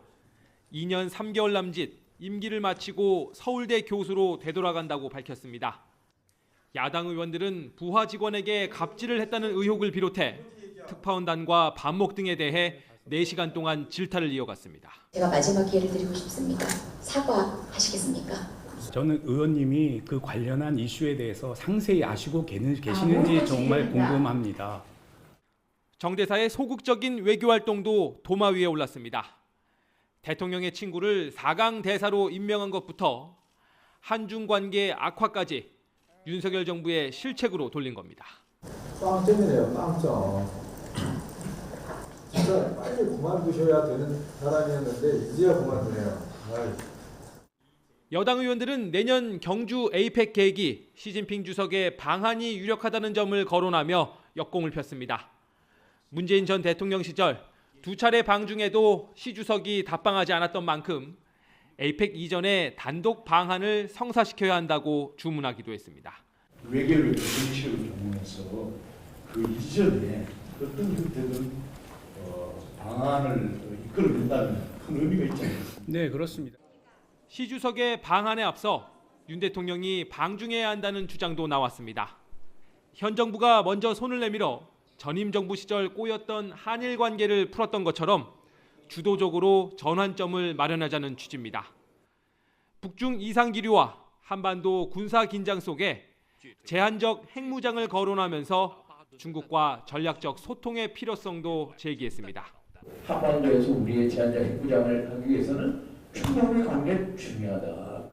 2년 3개월 남짓 임기를 마치고 서울대 교수로 되돌아간다고 밝혔습니다. 야당 의원들은 부하 직원에게 갑질을 했다는 의혹을 비롯해 특파원단과 반목 등에 대해 4시간 동안 질타를 이어갔습니다. 제가 마지막 기회를 드리고 싶습니다. 사과하시겠습니까? 저는 의원님이 그 관련한 이슈에 대해서 상세히 아시고 계시는지 정말 궁금합니다. 정 대사의 소극적인 외교 활동도 도마 위에 올랐습니다. 대통령의 친구를 4강 대사로 임명한 것부터 한중 관계 악화까지 윤석열 정부의 실책으로 돌린 겁니다. 빵점이네요, 빵점. 진짜 빨리 그만두셔야 되는 사람이었는데 이제야 그만두네요. 여당 의원들은 내년 경주 에이펙 계획이 시진핑 주석의 방한이 유력하다는 점을 거론하며 역공을 폈습니다. 문재인 전 대통령 시절 2차례 방중에도 시 주석이 답방하지 않았던 만큼 에이펙 이전에 단독 방한을 성사시켜야 한다고 주문하기도 했습니다. 외교를 정치를 경험해서 그 이전에 어떤 형태든 방안을 이끌어낸다는 큰 의미가 있지 않습니까? 네, 그렇습니다. 시 주석의 방한에 앞서 윤 대통령이 방중해야 한다는 주장도 나왔습니다. 현 정부가 먼저 손을 내밀어 전임 정부 시절 꼬였던 한일 관계를 풀었던 것처럼 주도적으로 전환점을 마련하자는 취지입니다. 북중 이상 기류와 한반도 군사 긴장 속에 제한적 핵무장을 거론하면서 중국과 전략적 소통의 필요성도 제기했습니다. 한반도에서 우리의 제한적 핵무장을 하기 위해서는 중국의 관계 중요하다.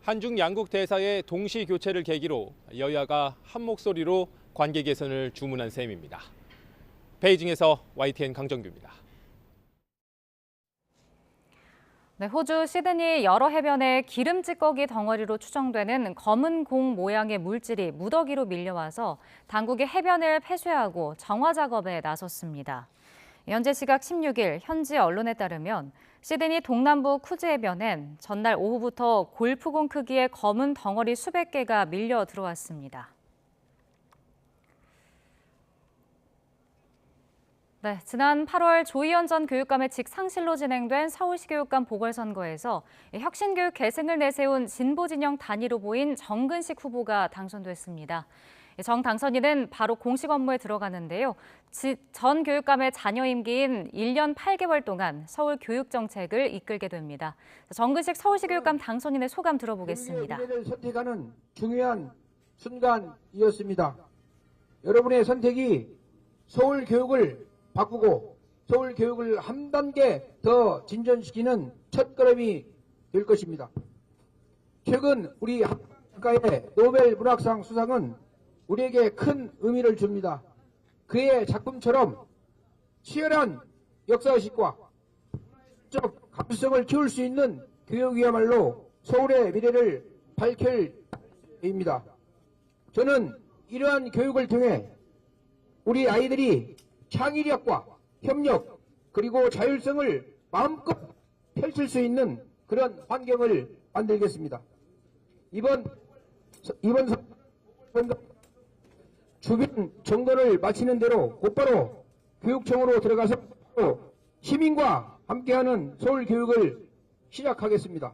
한중 양국 대사의 동시 교체를 계기로 여야가 한 목소리로 관계 개선을 주문한 셈입니다. 베이징에서 YTN 강정규입니다. 네, 호주 시드니 여러 해변에 기름 찌꺼기 덩어리로 추정되는 검은 공 모양의 물질이 무더기로 밀려와서 당국이 해변을 폐쇄하고 정화 작업에 나섰습니다. 현재 시각 16일 현지 언론에 따르면 시드니 동남부 쿠즈 해변엔 전날 오후부터 골프공 크기의 검은 덩어리 수백 개가 밀려 들어왔습니다. 네, 지난 8월 조희연 전 교육감의 직상실로 진행된 서울시 교육감 보궐선거에서 혁신교육 계승을 내세운 진보진영 단위로 보인 정근식 후보가 당선됐습니다. 정 당선인은 바로 공식 업무에 들어가는데요. 전 교육감의 자녀 임기인 1년 8개월 동안 서울 교육 정책을 이끌게 됩니다. 정근식 서울시 교육감 당선인의 소감 들어보겠습니다. 미래를 선택하는 중요한 순간이었습니다. 여러분의 선택이 서울 교육을 바꾸고 서울 교육을 한 단계 더 진전시키는 첫걸음이 될 것입니다. 최근 우리 학과의 노벨 문학상 수상은 우리에게 큰 의미를 줍니다. 그의 작품처럼 치열한 역사의식과 문화적 감수성을 키울 수 있는 교육이야말로 서울의 미래를 밝힐 때입니다. 저는 이러한 교육을 통해 우리 아이들이 창의력과 협력 그리고 자율성을 마음껏 펼칠 수 있는 그런 환경을 만들겠습니다. 이번 선거 주변 정돈을 마치는 대로 곧바로 교육청으로 들어가서 시민과 함께하는 서울 교육을 시작하겠습니다.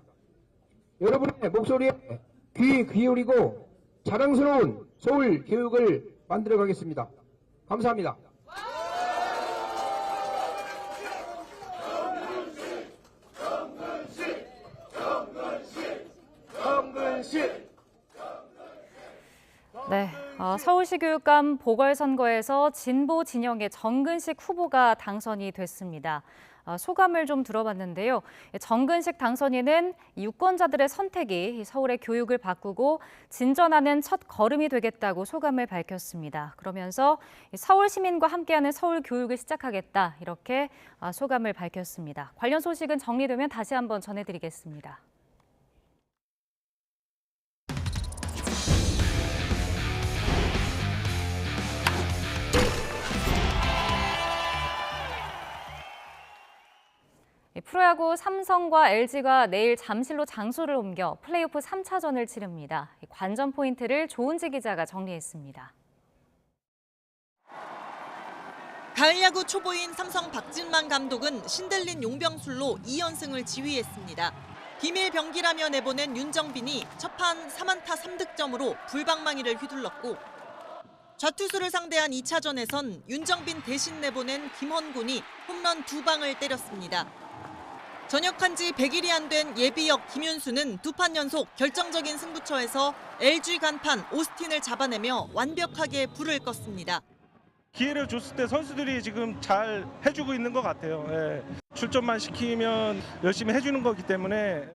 여러분의 목소리에 귀 기울이고 자랑스러운 서울 교육을 만들어가겠습니다. 감사합니다. 네, 서울시 교육감 보궐선거에서 진보 진영의 정근식 후보가 당선이 됐습니다. 소감을 좀 들어봤는데요. 정근식 당선인은 유권자들의 선택이 서울의 교육을 바꾸고 진전하는 첫 걸음이 되겠다고 소감을 밝혔습니다. 그러면서 서울 시민과 함께하는 서울 교육을 시작하겠다, 이렇게 소감을 밝혔습니다. 관련 소식은 정리되면 다시 한번 전해드리겠습니다. 프로야구 삼성과 LG가 내일 잠실로 장소를 옮겨 플레이오프 3차전을 치릅니다. 관전 포인트를 조은지 기자가 정리했습니다. 가을 야구 초보인 삼성 박진만 감독은 신들린 용병술로 2연승을 지휘했습니다. 비밀 병기라며 내보낸 윤정빈이 첫판 3안타 3득점으로 불방망이를 휘둘렀고, 좌투수를 상대한 2차전에선 윤정빈 대신 내보낸 김헌곤이 홈런 2방을 때렸습니다. 전역한 지 100일이 안 된 예비역 김윤수는 2판 연속 결정적인 승부처에서 LG 간판 오스틴을 잡아내며 완벽하게 불을 껐습니다. 기회를 줬을 때 선수들이 지금 잘 해주고 있는 것 같아요. 예. 출전만 시키면 열심히 해주는 거기 때문에.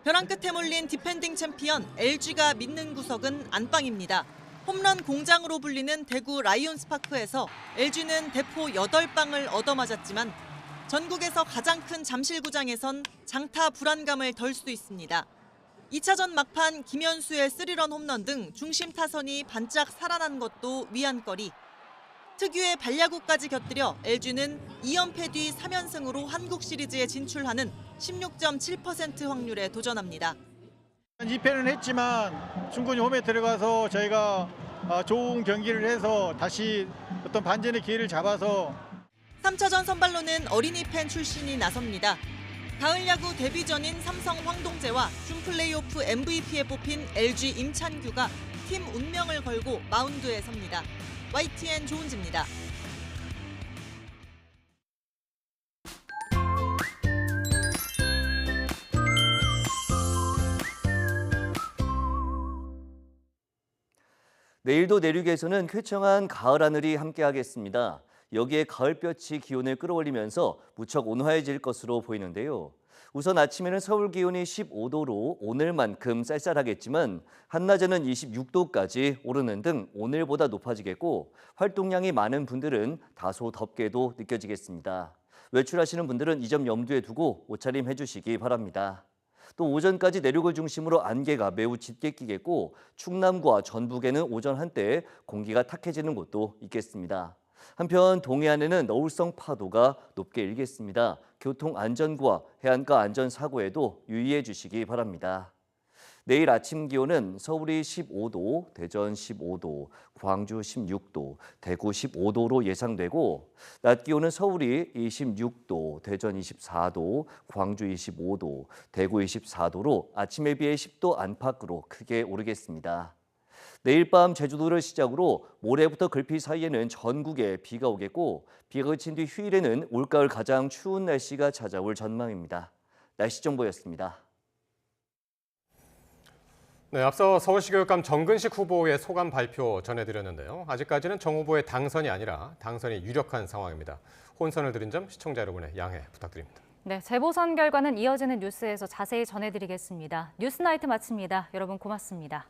벼랑 끝에 몰린 디펜딩 챔피언 LG가 믿는 구석은 안방입니다. 홈런 공장으로 불리는 대구 라이온스파크에서 LG는 대포 8방을 얻어맞았지만 전국에서 가장 큰 잠실구장에선 장타 불안감을 덜 수 있습니다. 2차전 막판 김현수의 3런 홈런 등 중심 타선이 반짝 살아난 것도 위안거리. 특유의 발야구까지 곁들여 LG는 2연패 뒤 3연승으로 한국 시리즈에 진출하는 16.7% 확률에 도전합니다. 2패는 했지만 충분히 홈에 들어가서 저희가 좋은 경기를 해서 다시 어떤 반전의 기회를 잡아서 3차전 선발로는 어린이 팬 출신이 나섭니다. 가을 야구 데뷔전인 삼성 황동재와 준 플레이오프 MVP에 뽑힌 LG 임찬규가 팀 운명을 걸고 마운드에 섭니다. YTN 조은지입니다. 내일도 내륙에서는 쾌청한 가을 하늘이 함께하겠습니다. 여기에 가을볕이 기온을 끌어올리면서 무척 온화해질 것으로 보이는데요. 우선 아침에는 서울 기온이 15도로 오늘만큼 쌀쌀하겠지만 한낮에는 26도까지 오르는 등 오늘보다 높아지겠고 활동량이 많은 분들은 다소 덥게도 느껴지겠습니다. 외출하시는 분들은 이 점 염두에 두고 옷차림해 주시기 바랍니다. 또 오전까지 내륙을 중심으로 안개가 매우 짙게 끼겠고 충남과 전북에는 오전 한때 공기가 탁해지는 곳도 있겠습니다. 한편 동해안에는 너울성 파도가 높게 일겠습니다. 교통안전과 해안가 안전사고에도 유의해 주시기 바랍니다. 내일 아침 기온은 서울이 15도, 대전 15도, 광주 16도, 대구 15도로 예상되고 낮 기온은 서울이 26도, 대전 24도, 광주 25도, 대구 24도로 아침에 비해 10도 안팎으로 크게 오르겠습니다. 내일 밤 제주도를 시작으로 모레부터 글피 사이에는 전국에 비가 오겠고 비가 그친 뒤 휴일에는 올가을 가장 추운 날씨가 찾아올 전망입니다. 날씨 정보였습니다. 네, 앞서 서울시 교육감 정근식 후보의 소감 발표 전해드렸는데요. 아직까지는 정 후보의 당선이 아니라 당선이 유력한 상황입니다. 혼선을 드린 점 시청자 여러분의 양해 부탁드립니다. 네, 재보선 결과는 이어지는 뉴스에서 자세히 전해드리겠습니다. 뉴스나이트 마칩니다. 여러분 고맙습니다.